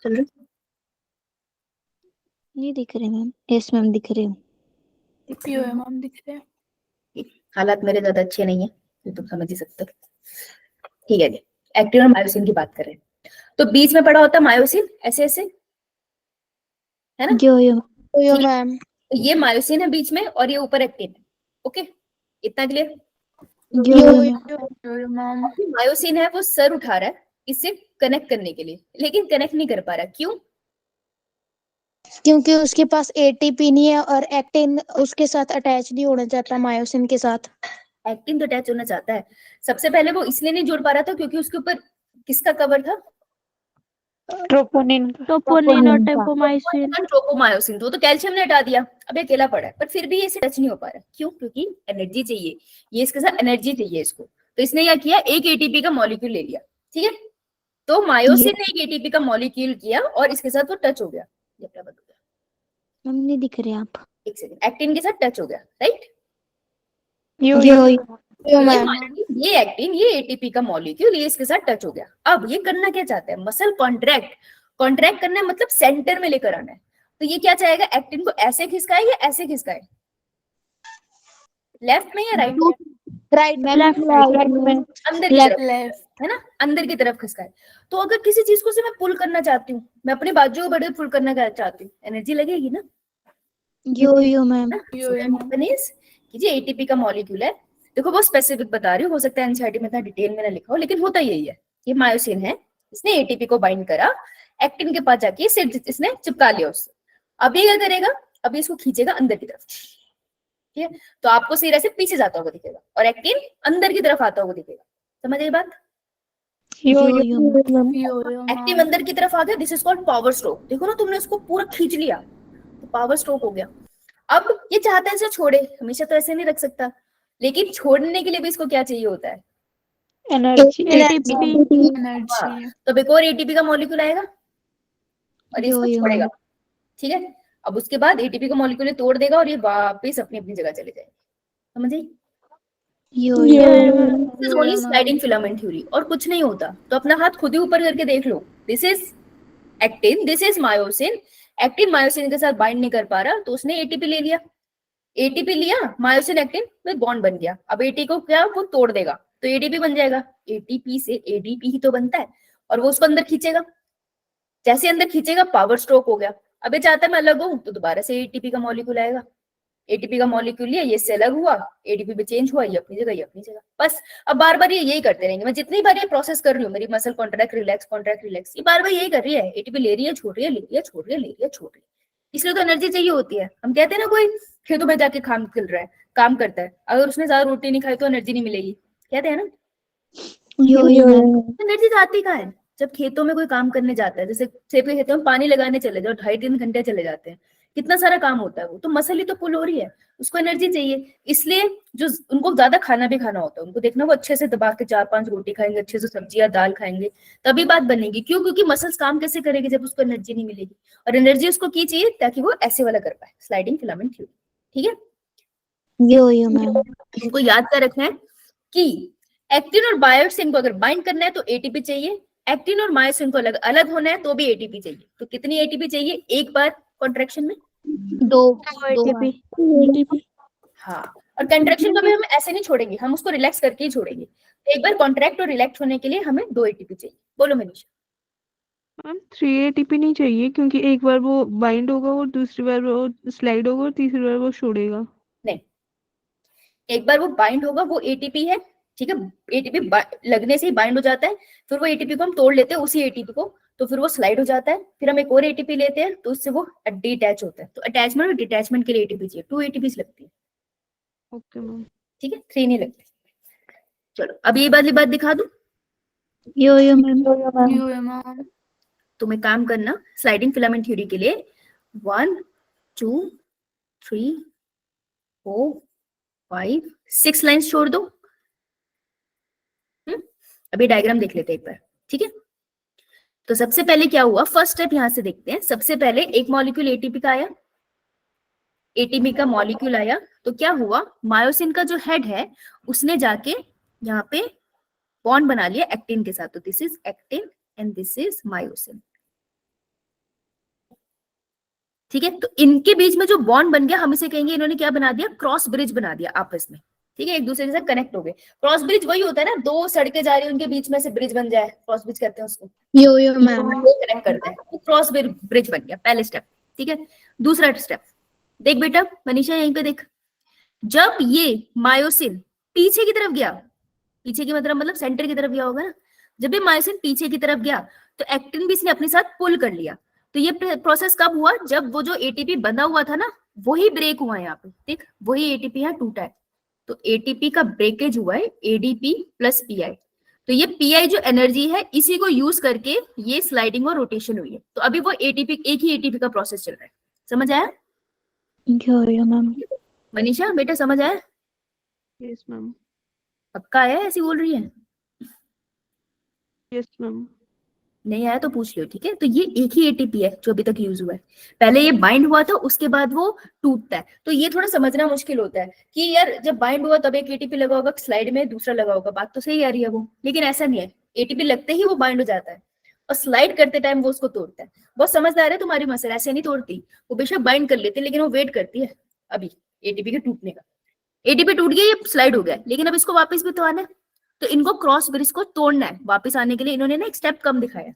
चल रहा ये दिख रहे मैम। यस मैम दिख रहे हो। मैम दिख रहे हैं। हालात मेरे ज्यादा अच्छे नहीं है, तो तुम समझ ही सकते हो। ठीक है जी, एक्टिन और मायोसिन की बात कर रहे हैं। तो बीच में पड़ा होता है मायोसिन, ऐसे ऐसे, है ना। यो मैम। तो ये मायोसिन है बीच में और ये ऊपर एक्टिन है। ओके, इतना क्लियर। यो मैम। मायोसिन है वो सर उठा रहा है इससे कनेक्ट करने के लिए, लेकिन कनेक्ट नहीं कर पा रहा। क्यों? क्योंकि उसके पास एटीपी नहीं है और एक्टिन उसके साथ अटैच नहीं होना चाहता मायोसिन के साथ। एक्टिन तो अटैच होना चाहता है। सबसे पहले वो इसलिए नहीं जोड़ पा रहा था क्योंकि उसके ऊपर किसका कवर था, ट्रोपोनिन और टेम्पोमाइसिन। ट्रोपोमायोसिन। तो कैल्शियम ने हटा दिया, अब ये अकेला पड़ा है, पर फिर भी ये टच नहीं हो पा रहा। क्यों? क्योंकि एनर्जी चाहिए, ये इसके साथ एनर्जी चाहिए इसको। तो इसने क्या किया, एक एटीपी का मॉलिक्यूल ले लिया, ठीक है। तो मायोसिन ने एक एटीपी का मॉलिक्यूल किया और इसके साथ वो टच हो गया। ये क्या बता मैम नहीं दिख रहे आप। एक सेकंड, एक्टिन के साथ टच हो गया, राइट। ये एक्टिन, ये एटीपी का मॉलिक्यूल, ये इसके साथ टच हो गया। अब ये करना क्या चाहता है, मसल कॉन्ट्रैक्ट करना है, मतलब सेंटर में लेकर आना है। तो ये क्या चाहेगा, एक्टिन को ऐसे खिसकाए या ऐसे खिसकाए, लेफ्ट में या राइट में? राइट में। अंदर की तरफ, है ना, अंदर की तरफ खिसकाए। तो अगर किसी चीज को से मैं पुल करना चाहती हूँ, मैं अपने बाजू को बड़े पुल करना चाहती हूँ, एनर्जी लगेगी ना। यो मैम। कि जो एटीपी का मॉलिक्यूल है, देखो बहुत स्पेसिफिक बता रही हूँ, हो सकता है एनसीईआरटी में इतना डिटेल में ना लिखा हो, लेकिन होता यही है। ये मायोसिन है, इसने एटीपी को बाइंड करा, एक्टिन के पास जाके इसने चिपका लिया उससे। अब ये क्या करेगा, अब इसको खींचेगा अंदर की तरफ, ठीक है, तो आपको सीरा से पीछे जाता हुआ दिखेगा और एक्टिन अंदर की तरफ आता हुआ दिखेगा। समझ आई बात? यो मैम। एक्टिव अंदर की तरफ आ गया, this is called power stroke. देखो ना, तुमने उसको पूरा खींच लिया तो पावर स्ट्रोक हो गया। अब ये चाहता है इसे छोड़े, हमेशा तो ऐसे नहीं रख सकता, लेकिन छोड़ने के लिए भी इसको क्या चाहिए होता है? एनर्जी हाँ, तो एक और एटीपी का मॉलिक्यूल आएगा और इसको यो छोड़ेगा। ठीक है, अब उसके बाद एटीपी का मॉलिक्यूल तोड़ देगा और ये वापस अपनी अपनी जगह चले जाएंगे। समझ आई? यो स्लाइडिंग फिलामेंट थ्योरी, और कुछ नहीं होता। तो अपना हाथ खुद ही ऊपर करके देख लो, this is actin, this is myosin. Actin myosin के साथ बाइंड नहीं कर पा रहा तो उसने एटीपी ले लिया, एटीपी लिया, मायोसिन एक्टिन में बॉन्ड बन गया। अब एटी को क्या, वो तोड़ देगा तो एडीपी बन जाएगा। एटीपी से एडीपी ही तो बनता है और वो उसको अंदर खींचेगा। जैसे अंदर खींचेगा पावर स्ट्रोक हो गया। अब ये चाहता है मैं अलग हूं तो दोबारा से एटीपी का मॉलिक्यूल आएगा। एटीपी का मॉलिक्यूल लिया, ये से अलग हुआ, एटीपी में चेंज हुआ, ये अपनी जगह, ये अपनी जगह। बस अब बार बार ये यही करते रहेंगे। मैं जितनी बार ये प्रोसेस कर रही हूँ, मेरी मसल कॉन्ट्रैक्ट रिलैक्स, ये बार बार यही कर रही है। एटीपी ले रही है, छोड़ रही है, ले रही है, छोड़ रही है, ले रही है, छोड़ रही है। इसलिए तो एनर्जी चाहिए होती है। हम कहते हैं ना, कोई खेतों में जाके काम कर रहा है, काम करता है, अगर उसने ज्यादा रोटी नहीं खाई तो एनर्जी नहीं मिलेगी, कहते हैं ना। एनर्जी आती कहाँ है? जब खेतों में कोई काम करने जाता है, जैसे सेब के खेतों में पानी लगाने चले जाओ, 2.5-3 घंटे चले जाते हैं, कितना सारा काम होता है। वो तो मसल ही तो पुल हो रही है, उसको एनर्जी चाहिए। इसलिए जो उनको ज्यादा खाना भी खाना होता है, उनको देखना वो अच्छे से दबा के 4-5 रोटी खाएंगे, अच्छे से सब्जियां दाल खाएंगे, तभी बात बनेगी। क्यों? क्योंकि मसल्स काम कैसे करेगी जब उसको एनर्जी नहीं मिलेगी, और एनर्जी उसको की चाहिए ताकि वो ऐसे वाला कर पाए, स्लाइडिंग फिलामेंट थ्योरी। ठीक है, यो मैम। इनको याद कर रखना है कि एक्टिन और मायोसिन को अगर बाइंड करना है तो एटीपी चाहिए, एक्टिन और मायोसिन को अलग अलग होना है तो भी एटीपी चाहिए। तो कितनी एटीपी चाहिए एक बार कॉन्ट्रैक्शन में? 2 एटीपी हाँ, और कंट्रैक्शन को भी हम ऐसे नहीं छोड़ेंगे, हम उसको रिलैक्स करके ही छोड़ेंगे। एक बार कॉन्ट्रैक्ट और रिलैक्स होने के लिए हमें 2 एटीपी चाहिए। बोलो मनीषा। मैम 3 एटीपी नहीं चाहिए, क्योंकि एक बार वो बाइंड होगा और दूसरी बार वो स्लाइड होगा और तीसरी बार वो छोड़ेगा। नहीं, एक बार वो बाइंड होगा, वो एटीपी है। ठीक है, एटीपी लगने से ही बाइंड हो जाता है, फिर वो एटीपी को हम तोड़ लेते हैं उसी एटीपी को, तो फिर वो स्लाइड हो जाता है। फिर हम एक और एटीपी लेते हैं तो उससे वो डिटैच होता है। तो अटैचमेंट और डिटैचमेंट के लिए एटीपी चाहिए, 2 एटीपीज लगती है। Okay ma'am. ठीक है, 3 नहीं लगती। चलो अब ये वाली बात दिखा दूं। यो मैम। तुम एक काम करना, स्लाइडिंग फिलामेंट थ्योरी के लिए 1 2 3 4 5 6 लाइंस छोड़ दो। अभी डायग्राम देख लेते हैं एक बार। ठीक है, तो सबसे पहले क्या हुआ, फर्स्ट स्टेप यहां से देखते हैं। सबसे पहले एक मॉलिक्यूल एटीपी का आया, एटीपी का मॉलिक्यूल आया तो क्या हुआ, मायोसिन का जो हेड है उसने जाके यहाँ पे बॉन्ड बना लिया एक्टिन के साथ। तो this is actin and this is myosin. ठीक है, तो इनके बीच में जो बॉन्ड बन गया, हम इसे कहेंगे इन्होंने क्या बना दिया, क्रॉस ब्रिज बना दिया आपस में। ठीक है, एक दूसरे के साथ कनेक्ट हो गए। क्रॉस ब्रिज वही होता है ना, 2 सड़कें जा रही है, उनके बीच में से ब्रिज बन जाए, क्रॉस ब्रिज कहते हैं उसको। यो मैम। वो कनेक्ट करते हैं, तो क्रॉस ब्रिज बन गया, पहले स्टेप। ठीक है, दूसरा स्टेप देख बेटा, मनीषा यहीं पे देख। जब ये मायोसिन पीछे की तरफ गया, पीछे की मतलब सेंटर की तरफ गया होगा ना, जब ये मायोसिन पीछे की तरफ गया तो एक्टिन भी इसने अपने साथ पुल कर लिया। तो ये प्रोसेस कब हुआ, जब वो जो एटीपी बंधा हुआ था ना, वही ब्रेक हुआ है यहाँ पे। देख, वही एटीपी यहाँ टूटा है, तो एटीपी का ब्रेकेज हुआ है, एडीपी प्लस पीआई। तो ये पीआई जो एनर्जी है, इसी को यूज करके ये स्लाइडिंग और रोटेशन हुई है। तो अभी वो एटीपी, एक ही एटीपी का प्रोसेस चल रहा है। समझ आया यो मैम। मनीषा? बेटा समझ आया? Yes ma'am. पक्का है, ऐसी बोल रही है? Yes ma'am. नहीं आया तो पूछ लियो। ठीक है, तो ये एक ही एटीपी है जो अभी तक यूज हुआ है। पहले ये बाइंड हुआ था, उसके बाद वो टूटता है। तो ये थोड़ा समझना मुश्किल होता है कि यार जब बाइंड हुआ तब एक एटीपी लगा होगा, स्लाइड में दूसरा लगा होगा। बात तो सही आ रही है वो, लेकिन ऐसा नहीं है। एटीपी लगते ही वो बाइंड हो जाता है और स्लाइड करते टाइम वो उसको तोड़ता है। बहुत समझदार है तुम्हारी मसल, ऐसे नहीं तोड़ती वो, बेशक बाइंड कर लेती है लेकिन वो वेट करती है अभी एटीपी के टूटने का। एटीपी टूट गया, ये स्लाइड हो गया, लेकिन अब इसको वापस भी तो आना है। तो इनको क्रॉस ब्रिज को तोड़ना है। वापस आने के लिए इन्होंने ना एक स्टेप कम दिखाया।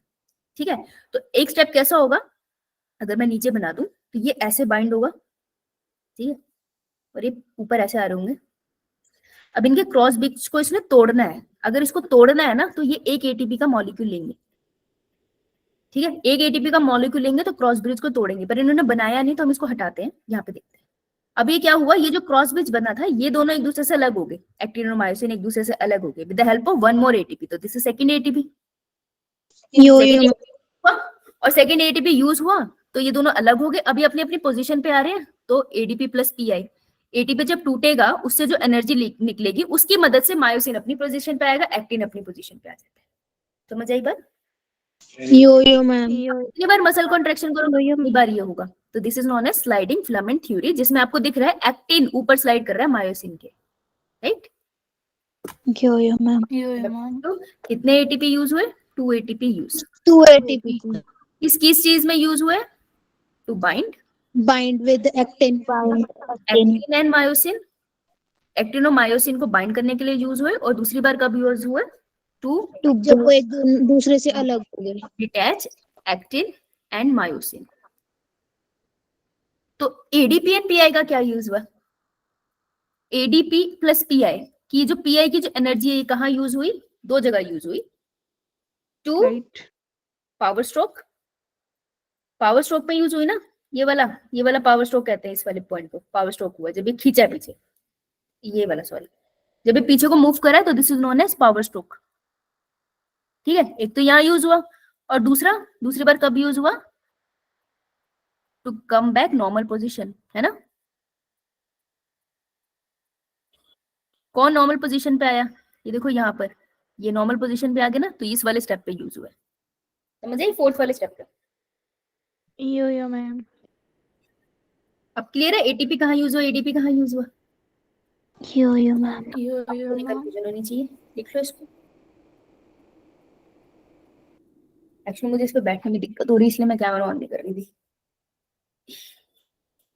ठीक है, तो एक स्टेप कैसा होगा, अगर मैं नीचे बना दूं तो ये ऐसे बाइंड होगा। ठीक है, और ये ऊपर ऐसे आ रहे होंगे। अब इनके क्रॉस ब्रिज को इसने तोड़ना है। अगर इसको तोड़ना है ना, तो ये एक एटीपी का मॉलिक्यूल लेंगे। ठीक है, एक एटीपी का मॉलिक्यूल लेंगे तो क्रॉस ब्रिज को तोड़ेंगे, पर इन्होंने बनाया नहीं तो हम इसको हटाते हैं। यहाँ पे देखते हैं, अब ये क्या हुआ, ये जो क्रॉस ब्रिज बना था ये दोनों एक दूसरे से अलग हो गए, एक्टिन और मायोसिन एक दूसरे से अलग हो गए with the help of one more ATP. तो दिस इज सेकंड एटीपी। यो और सेकंड एटीपी यूज हुआ तो ये दोनों अलग हो गए, अभी अपनी अपनी पोजीशन पे आ रहे हैं। तो एडीपी प्लस पीआई, एटीपी जब टूटेगा उससे जो एनर्जी निकलेगी उसकी मदद से मायोसिन अपनी पोजीशन पे आएगा, एक्टिन अपनी पोजीशन पे आ जाता है। समझ आई बात? यो मैम। जितनी बार मसल कॉन्ट्रैक्शन करो उतनी बार ये होगा। तो this is known as sliding filament theory, जिसमें आपको दिख रहा है एक्टिन ऊपर स्लाइड कर रहा है मायोसिन के, राइट? Yo ma'am. तो कितने एटीपी यूज हुए? 2 एटीपी यूज। 2 ATP किस चीज में यूज हुए? To bind bind with actin. Actin and myosin. Actin और मायोसिन को बाइंड करने के लिए यूज हुए, और दूसरी बार कब यूज हुए? टू जब वो एक दूसरे से अलग हो गए। Detach actin and myosin. तो एडीपी एंड पीआई का क्या यूज हुआ? एडीपी प्लस पीआई की जो पीआई की जो एनर्जी है ये कहाँ यूज हुई? 2 जगह यूज हुई। Two right. Power stroke, power stroke में यूज हुई ना, ये वाला पावर स्ट्रोक कहते हैं इस वाले पॉइंट को, पावर स्ट्रोक हुआ जब ये खींचा है पीछे, ये वाला सॉरी, जब ये पीछे को मूव करा है तो this is known as power stroke. ठीक है, एक तो यहाँ यूज हुआ, और दूसरी बार कब यूज हुआ? To come back normal position, है ना? कौन नॉर्मल पोजीशन पे आया? ये देखो यहाँ पर, ये नॉर्मल पोजीशन पे आ गया ना, तो इस वाले स्टेप पे यूज हुआ है। समझ आई? फोर्थ वाले स्टेप पे। यो मैम। अब क्लियर है एटीपी कहाँ यूज हुआ, एडीपी कहाँ यूज हुआ? यो मैम। कंफ्यूजन होनी चाहिए, लिख लो इसको। एक्चुअली मुझे इस पे बैठने में दिक्कत हो रही है, इसलिए मैं कैमरा ऑन नहीं कर रही थी।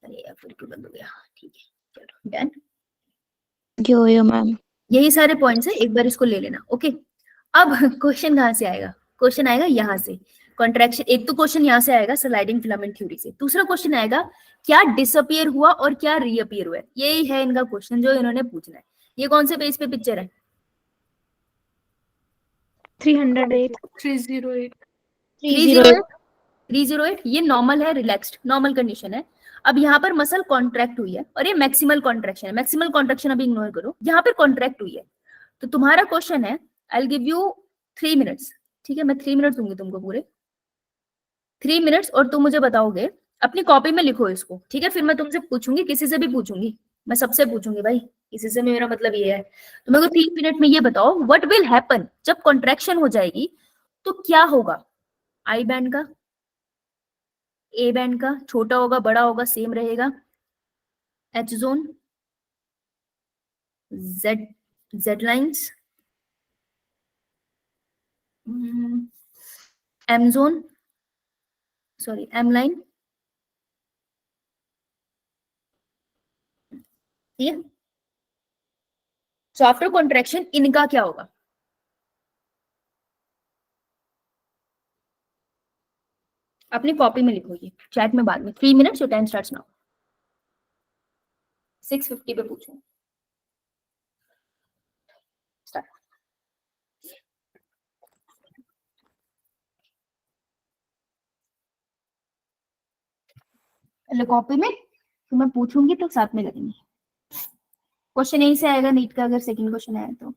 अरे यार फिर क्यों बंद हो गया? ठीक है चलो डन। यो मैम। यही सारे पॉइंट्स है, एक बार इसको ले लेना। ओके, अब क्वेश्चन कहाँ से आएगा? क्वेश्चन आएगा यहाँ से, कॉन्ट्रैक्शन। एक तो क्वेश्चन यहाँ से आएगा स्लाइडिंग फिलामेंट थ्योरी से, दूसरा क्वेश्चन आएगा क्या डिसअपियर हुआ और क्या रीअपियर हुआ। यही है इनका क्वेश्चन जो इन्होंने पूछना है। ये कौन से पेज पे पिक्चर है? 308 308 308। ये नॉर्मल है, रिलैक्स्ड नॉर्मल कंडीशन है। अब यहाँ पर मसल कॉन्ट्रैक्ट हुई है और ये मैक्सिमल कॉन्ट्रैक्शन है। मैक्सिमल कॉन्ट्रैक्शन अभी इग्नोर करो, यहाँ पर कॉन्ट्रैक्ट हुई है। तो तुम्हारा क्वेश्चन है, I will give you 3 minutes. ठीक है, मैं 3 मिनट दूंगी तुमको, पूरे 3 मिनट्स, और तुम मुझे बताओगे, अपनी कॉपी में लिखो इसको। ठीक है, फिर मैं तुमसे पूछूंगी, किसी से भी पूछूंगी, मैं सबसे पूछूंगी भाई, किसी से मेरा मतलब ये है। तो मेरे को 3 मिनट में ये बताओ, व्हाट विल हैपन जब कॉन्ट्रैक्शन हो जाएगी तो क्या होगा? आई बैंड का, ए बैंड का, छोटा होगा बड़ा होगा सेम रहेगा? H zone, Z Z lines, M zone, sorry M line. ठीक है, सो आफ्टर कॉन्ट्रैक्शन इनका क्या होगा? अपनी कॉपी में लिखो, ये चैट में बाद में। 3 minutes, your time starts now. 6:50 पे पूछूं, स्टार्ट। पहले कॉपी में, तो मैं पूछूंगी तो साथ में करेंगे। क्वेश्चन यहीं से आएगा नीट का, अगर सेकंड क्वेश्चन आया तो।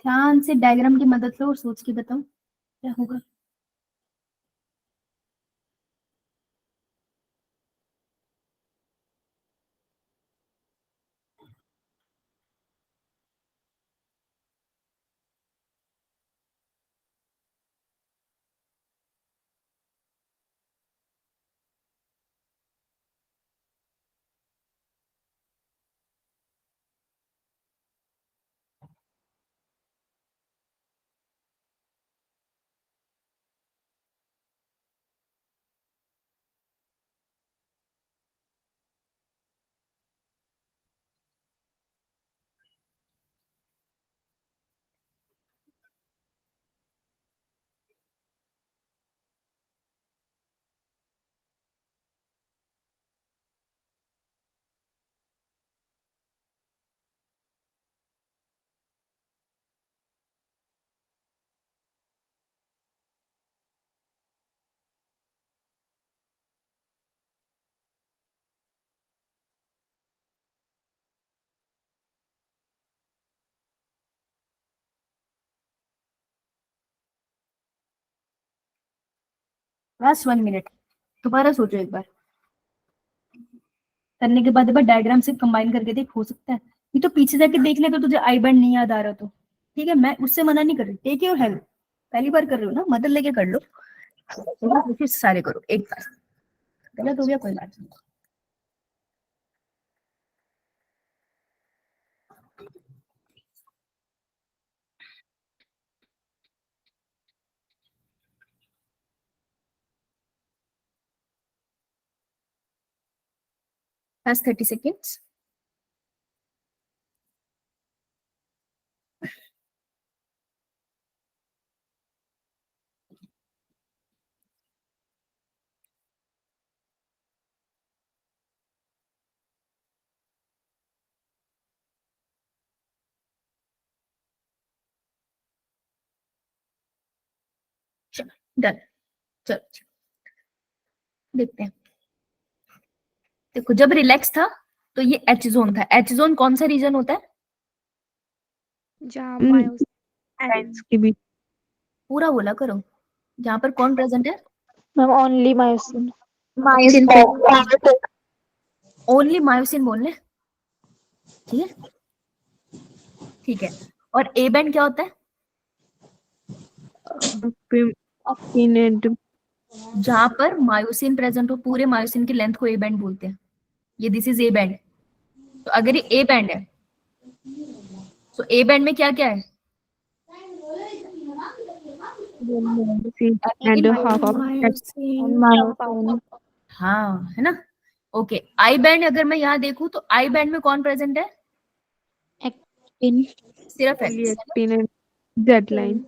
ध्यान से डायग्राम की मदद लो और सोच के बताओ क्या होगा। लास्ट 1 मिनट, दोबारा सोचो एक बार, करने के बाद एक बार डायग्राम से कंबाइन करके देख, हो सकता है। ये तो पीछे जाके देख ले, तो तुझे आई बैंड नहीं याद आ रहा तो ठीक है, मैं उससे मना नहीं कर रही, टेक योर हेल्प, पहली बार कर रहे हो ना, मदद लेके कर लो, फिर सारे करो एक बार, गलत हो गया कोई बात नहीं। Has 30 seconds. डन, चलो देखते हैं। देखो जब रिलैक्स था तो ये एच जोन था, एच जोन कौन सा रीजन होता है? जहाँ हम्म, मायोसिन लाइन्स के बीच। पूरा बोला करो, यहाँ पर कौन प्रेजेंट है? Ma'am only myosin myosin only myosin बोलने, ठीक है, ठीक है। और ए बैंड क्या होता है? Opined. जहां पर मायोसिन प्रेजेंट हो, पूरे मायोसिन की लेंथ को ए बैंड बोलते हैं, ये दिस इज ए बैंड। तो अगर ये ए बैंड है तो ए बैंड में क्या क्या है? And half of मायोसिन हाँ है ना, ओके। आई बैंड अगर मैं यहाँ देखूं तो आई बैंड में कौन प्रेजेंट है? एक्टिन सिर्फ actin and Z line.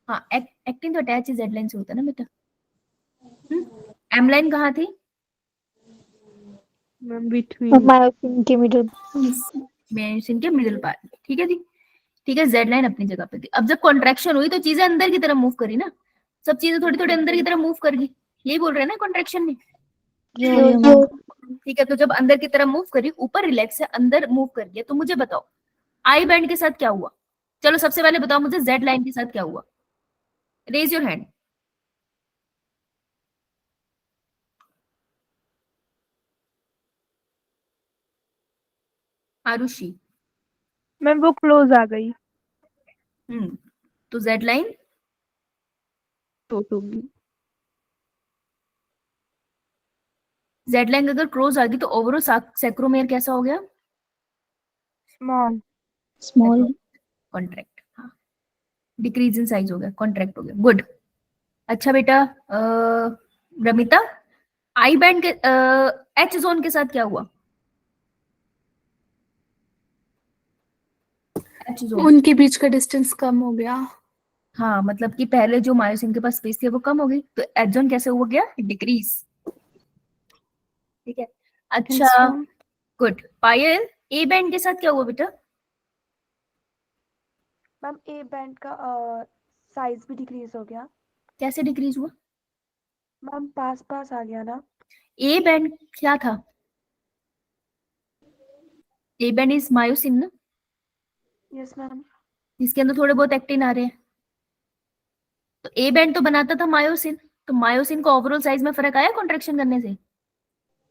हाँ, एक्टिन तो अटैच जेड लाइन से होता है ना बेटा। एम लाइन कहाँ थी? Ma'am, between. मायोसिन के मिडिल मायोसिन के मिडिल पार्ट, ठीक है जी, ठीक है। जेड लाइन अपनी जगह पे थी। अब जब कॉन्ट्रैक्शन हुई तो चीजें अंदर की तरफ मूव करी ना, सब चीजें थोड़ी थोड़ी अंदर की तरफ मूव कर गई, यही बोल रहे हैं ना कॉन्ट्रैक्शन में, ठीक है। तो जब अंदर की तरफ मूव करी, ऊपर रिलैक्स है, अंदर मूव कर गया, तो मुझे बताओ आई बैंड के साथ क्या हुआ? चलो सबसे पहले बताओ मुझे जेड लाइन के साथ क्या हुआ, raise your hand. Arushi. Ma'am वो क्लोज आ गई तो जेड लाइन तो होगी। जेड लाइन अगर क्लोज आ गई तो ओवरऑल सैक्रोमेयर कैसा हो गया? Small. स्मॉल कॉन्ट्रैक्ट, हाँ, डिक्रीज इन साइज हो गया, कॉन्ट्रैक्ट हो गया, गुड। अच्छा बेटा रमिता, आई बैंड के एच जोन के साथ क्या हुआ? एच जोन, उनके बीच का डिस्टेंस कम हो गया। हाँ, मतलब कि पहले जो मायोसिन के पास स्पेस थी वो कम हो गई, तो एच जोन कैसे हो गया? डिक्रीज, ठीक है। अच्छा गुड। पायल, ए बैंड के साथ क्या हुआ बेटा? मैम ए बैंड का साइज भी डिक्रीज हो गया। कैसे डिक्रीज हुआ? मैम पास पास आ गया ना। ए बैंड क्या था? ए बैंड इज मायोसिन ना, यस मैम। जिसके अंदर थोड़े बहुत एक्टिन आ रहे हैं, तो ए बैंड तो बनाता था मायोसिन, तो मायोसिन का ओवरऑल साइज में फर्क आया कॉन्ट्रेक्शन करने से?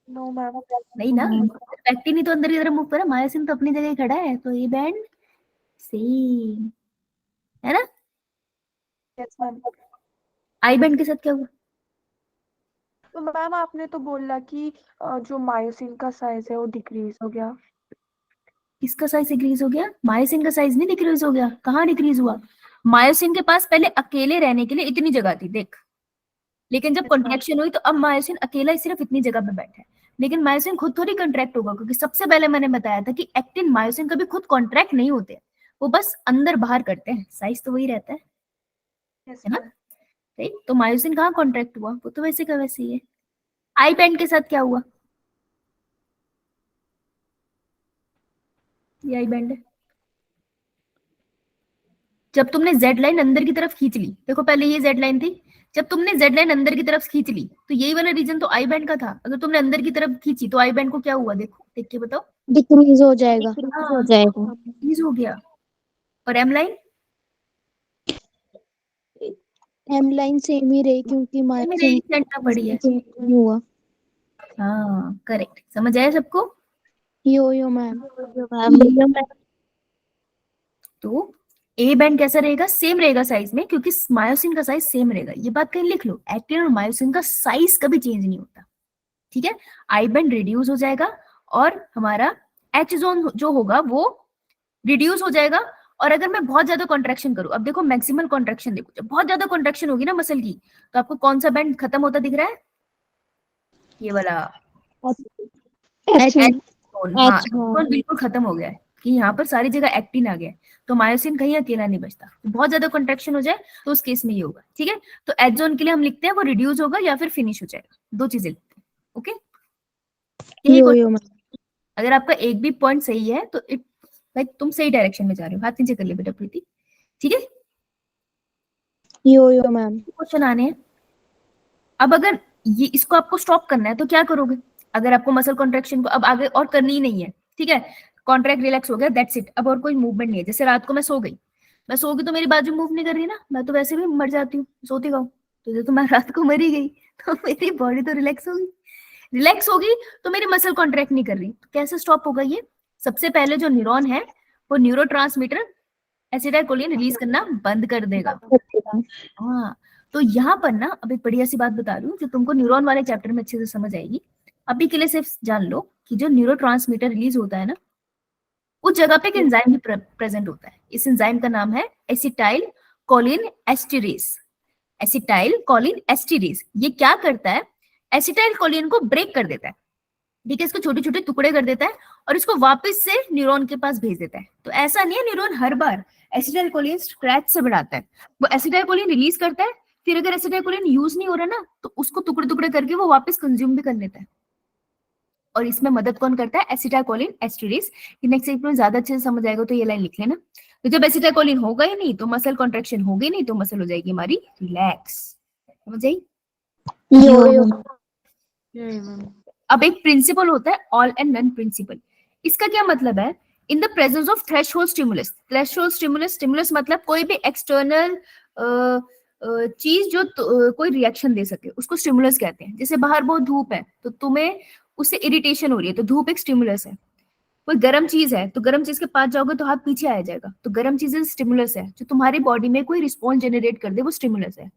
No ma'am. नहीं ना, एक्टिन ही तो अंदर की तरफ मूव कर रहा है, मायोसिन तो अपनी जगह ही खड़ा है, तो ए बैंड सेम है ना। Yes ma'am. आई बैंड के साथ क्या हुआ? तो मैम आपने तो बोला कि जो मायोसिन का साइज है वो डिक्रीज हो गया। किसका साइज डिक्रीज हो गया? मायोसिन का साइज नहीं डिक्रीज हो गया, कहाँ डिक्रीज हुआ? मायोसिन के पास पहले अकेले रहने के लिए इतनी जगह थी देख, लेकिन जब कॉन्ट्रैक्शन हुई तो अब मायोसिन अकेला ही सिर्फ इतनी जगह पे बैठा है, लेकिन मायोसिन खुद थोड़ी कॉन्ट्रैक्ट होगा, क्योंकि सबसे पहले मैंने बताया था कि एक्टिन मायोसिन कभी खुद कॉन्ट्रैक्ट नहीं होते, वो बस अंदर बाहर करते हैं, साइज तो वही रहता है यस ना, मैम। राइट। तो मायोसिन कहाँ कॉन्ट्रैक्ट हुआ, वो तो वैसे का वैसे ही है। आई बैंड के साथ क्या हुआ? ये आई बैंड है, जब तुमने जेड लाइन अंदर की तरफ खींच ली, देखो पहले ये जेड लाइन थी, जब तुमने जेड लाइन अंदर की तरफ खींच ली तो यही वाला रीजन तो आई बैंड का था, अगर तुमने अंदर की तरफ खींची तो आई बैंड को क्या हुआ? देखो देख के बताओ। डिक्रीज हो जाएगा हाँ, डिक्रीज हो गया। और M line M line same ही रही क्योंकि मायोसिन सेंटर पड़ी है। नहीं हुआ। हाँ करेक्ट, समझ आया सबको? यो मैम। तो ए बैंड कैसा रहेगा? सेम रहेगा साइज में, क्योंकि मायोसिन का साइज सेम रहेगा। ये बात कहीं लिख लो, एक्टिन और मायोसिन का साइज कभी चेंज नहीं होता, ठीक है। आई बैंड रिड्यूस हो जाएगा और हमारा एच जोन जो होगा वो रिड्यूस हो जाएगा। और अगर मैं बहुत ज्यादा कॉन्ट्रैक्शन करूं, अब देखो मैक्सिमल कॉन्ट्रैक्शन देखो, जब बहुत ज्यादा कॉन्ट्रैक्शन होगी ना मसल की, तो आपको कौन सा बैंड खत्म होता दिख रहा है? ये वाला H जोन। हाँ, H जोन बिल्कुल खत्म हो गया है कि यहाँ पर सारी जगह एक्टिन आ गया है, तो मायोसिन कहीं अकेला नहीं बचता। तो बहुत ज्यादा कॉन्ट्रैक्शन हो जाए तो उस केस में ये होगा, ठीक है। तो एच जोन के लिए हम लिखते हैं वो रिड्यूस होगा या फिर फिनिश हो जाएगा, दो चीजें लिखते हैं, ओके। यो मैम। अगर आपका एक भी पॉइंट सही है तो इट लाइक तुम सही डायरेक्शन में जा रहे हो। हाथ नीचे कर ले बेटा प्रीति, ठीक है। Yo ma'am. क्वेश्चन आने हैं। अब अगर ये इसको आपको स्टॉप करना है तो क्या करोगे? अगर आपको मसल कॉन्ट्रैक्शन को अब आगे और करनी ही नहीं है, ठीक है, कॉन्ट्रैक्ट रिलैक्स हो गया, दैट्स इट, अब और कोई मूवमेंट नहीं है। जैसे रात को मैं सो गई तो मेरी बाजू मूव नहीं कर रही ना, मैं तो वैसे भी मर जाती हूँ सोती गाऊं। तो जैसे मैं रात को मरी गई तो मेरी बॉडी तो रिलैक्स होगी, तो मेरी मसल कॉन्ट्रैक्ट नहीं कर रही। तो कैसे स्टॉप होगा ये? सबसे पहले जो न्यूरॉन है वो न्यूरोट्रांसमीटर एसिटाइलकोलिन रिलीज करना बंद कर देगा। हाँ, तो यहाँ पर ना अब एक बढ़िया सी बात बता दूं जो तुमको न्यूरॉन वाले चैप्टर में अच्छे से समझ आएगी। अभी के लिए सिर्फ जान लो कि जो न्यूरोट्रांसमीटर रिलीज होता है ना, उस जगह पे एक एंजाइम भी प्रेजेंट होता है। इस एंजाइम का नाम है एसिटाइल कोलिन एस्टिरेज। एसिटाइल कोलिन एस्टिरेज ये क्या करता है? एसिटाइल कोलिन को ब्रेक कर देता है, ठीक है, इसको छोटे छोटे टुकड़े कर देता है और इसको वापस से न्यूरॉन के पास भेज देता है। तो ऐसा नहीं है न्यूरॉन हर बार एसिटाइल कोलिन स्क्रैच से बढ़ाता है, वो एसिटाइल कोलिन रिलीज करता है, फिर अगर एसिटाइल कोलिन यूज नहीं हो रहा ना तो उसको टुकड़े टुकड़े करके वो वापस कंज्यूम भी कर लेता है। और इसमें मदद कौन करता है? एसिटाइलकोलिन एस्टिरेज। नेक्स्ट एक में ज्यादा अच्छे से समझ आएगा तो ये लाइन लिख लेना। तो जब एसिटाइलकोलिन होगा ही नहीं तो मसल कॉन्ट्रैक्शन होगी नहीं, तो मसल हो जाएगी हमारी रिलैक्स। समझ आई? अब एक प्रिंसिपल होता है ऑल एंड नन प्रिंसिपल। इसका क्या मतलब है? In the presence of threshold stimulus. Threshold stimulus मतलब कोई भी एक्सटर्नल चीज जो कोई रिएक्शन दे सके उसको स्टिमुलस कहते हैं। जैसे बाहर बहुत धूप है तो तुम्हें उससे इरिटेशन हो रही है, तो धूप एक स्टिमुलस है। कोई गर्म चीज है तो गर्म चीज के पास जाओगे तो हाथ पीछे आ जाएगा, तो गर्म चीज स्टिमुलस है। जो तुम्हारी बॉडी में कोई रिस्पॉन्स जनरेट कर दे वो स्टिमुलस है।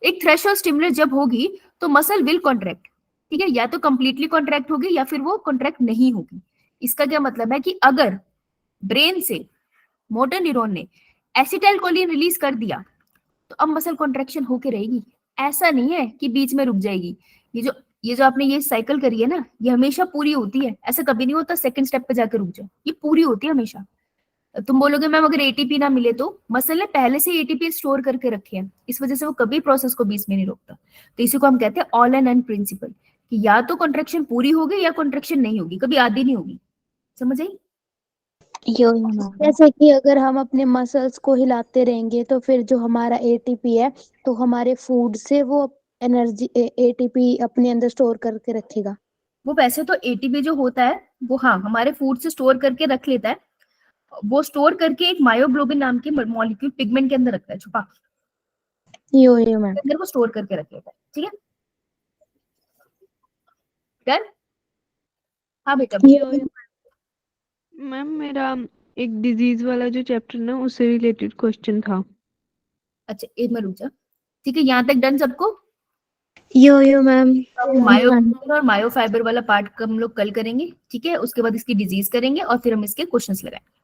एक थ्रेशोल्ड स्टिमुलस जब होगी तो मसल विल कॉन्ट्रैक्ट, ठीक है, या तो कंप्लीटली कॉन्ट्रैक्ट होगी या फिर वो कॉन्ट्रैक्ट नहीं होगी। इसका क्या मतलब है कि अगर ब्रेन से मोटर न्यूरॉन ने एसिटाइलकोलिन रिलीज कर दिया तो अब मसल कॉन्ट्रैक्शन होके रहेगी। ऐसा नहीं है कि बीच में रुक जाएगी। ये जो आपने ये साइकिल करी है ना, ये हमेशा पूरी होती है। ऐसा कभी नहीं होता सेकंड स्टेप पे जाकर रुक जाओ, ये पूरी होती है हमेशा। तुम बोलोगे मैम अगर एटीपी ना मिले तो मसल ने पहले से एटीपी स्टोर करके रखे हैं, इस वजह से वो कभी प्रोसेस को बीच में नहीं रोकता। तो इसी को हम कहते हैं ऑल एंड नन प्रिंसिपल, कि या तो कॉन्ट्रैक्शन पूरी होगी या कॉन्ट्रैक्शन नहीं होगी, कभी आधी नहीं होगी। समझ आई? जैसे कि अगर हम अपने मसल्स को हिलाते रहेंगे तो फिर जो हमारा एटीपी है तो हमारे फूड से वो एनर्जी एटीपी अपने अंदर स्टोर करके रखेगा। वो वैसे तो एटीपी जो होता है वो हाँ हमारे फूड से स्टोर करके रख लेता है। वो स्टोर करके एक मायोग्लोबिन नाम के मॉलिक्यूल पिगमेंट के अंदर रखता है छुपा, यो मैम। अंदर वो स्टोर करके रख लेता है, ठीक है। डन? हाँ बेटा। मैम मेरा एक डिजीज वाला जो चैप्टर ना उससे रिलेटेड क्वेश्चन था। अच्छा एक मिनट रुक जा, ठीक है, यहाँ तक डन सबको? यो मैम। मायोग्लोबिन और मायोफाइबर वाला पार्ट हम लोग कल करेंगे, ठीक है। उसके बाद इसकी डिजीज करेंगे और फिर हम इसके क्वेश्चंस लगाएंगे।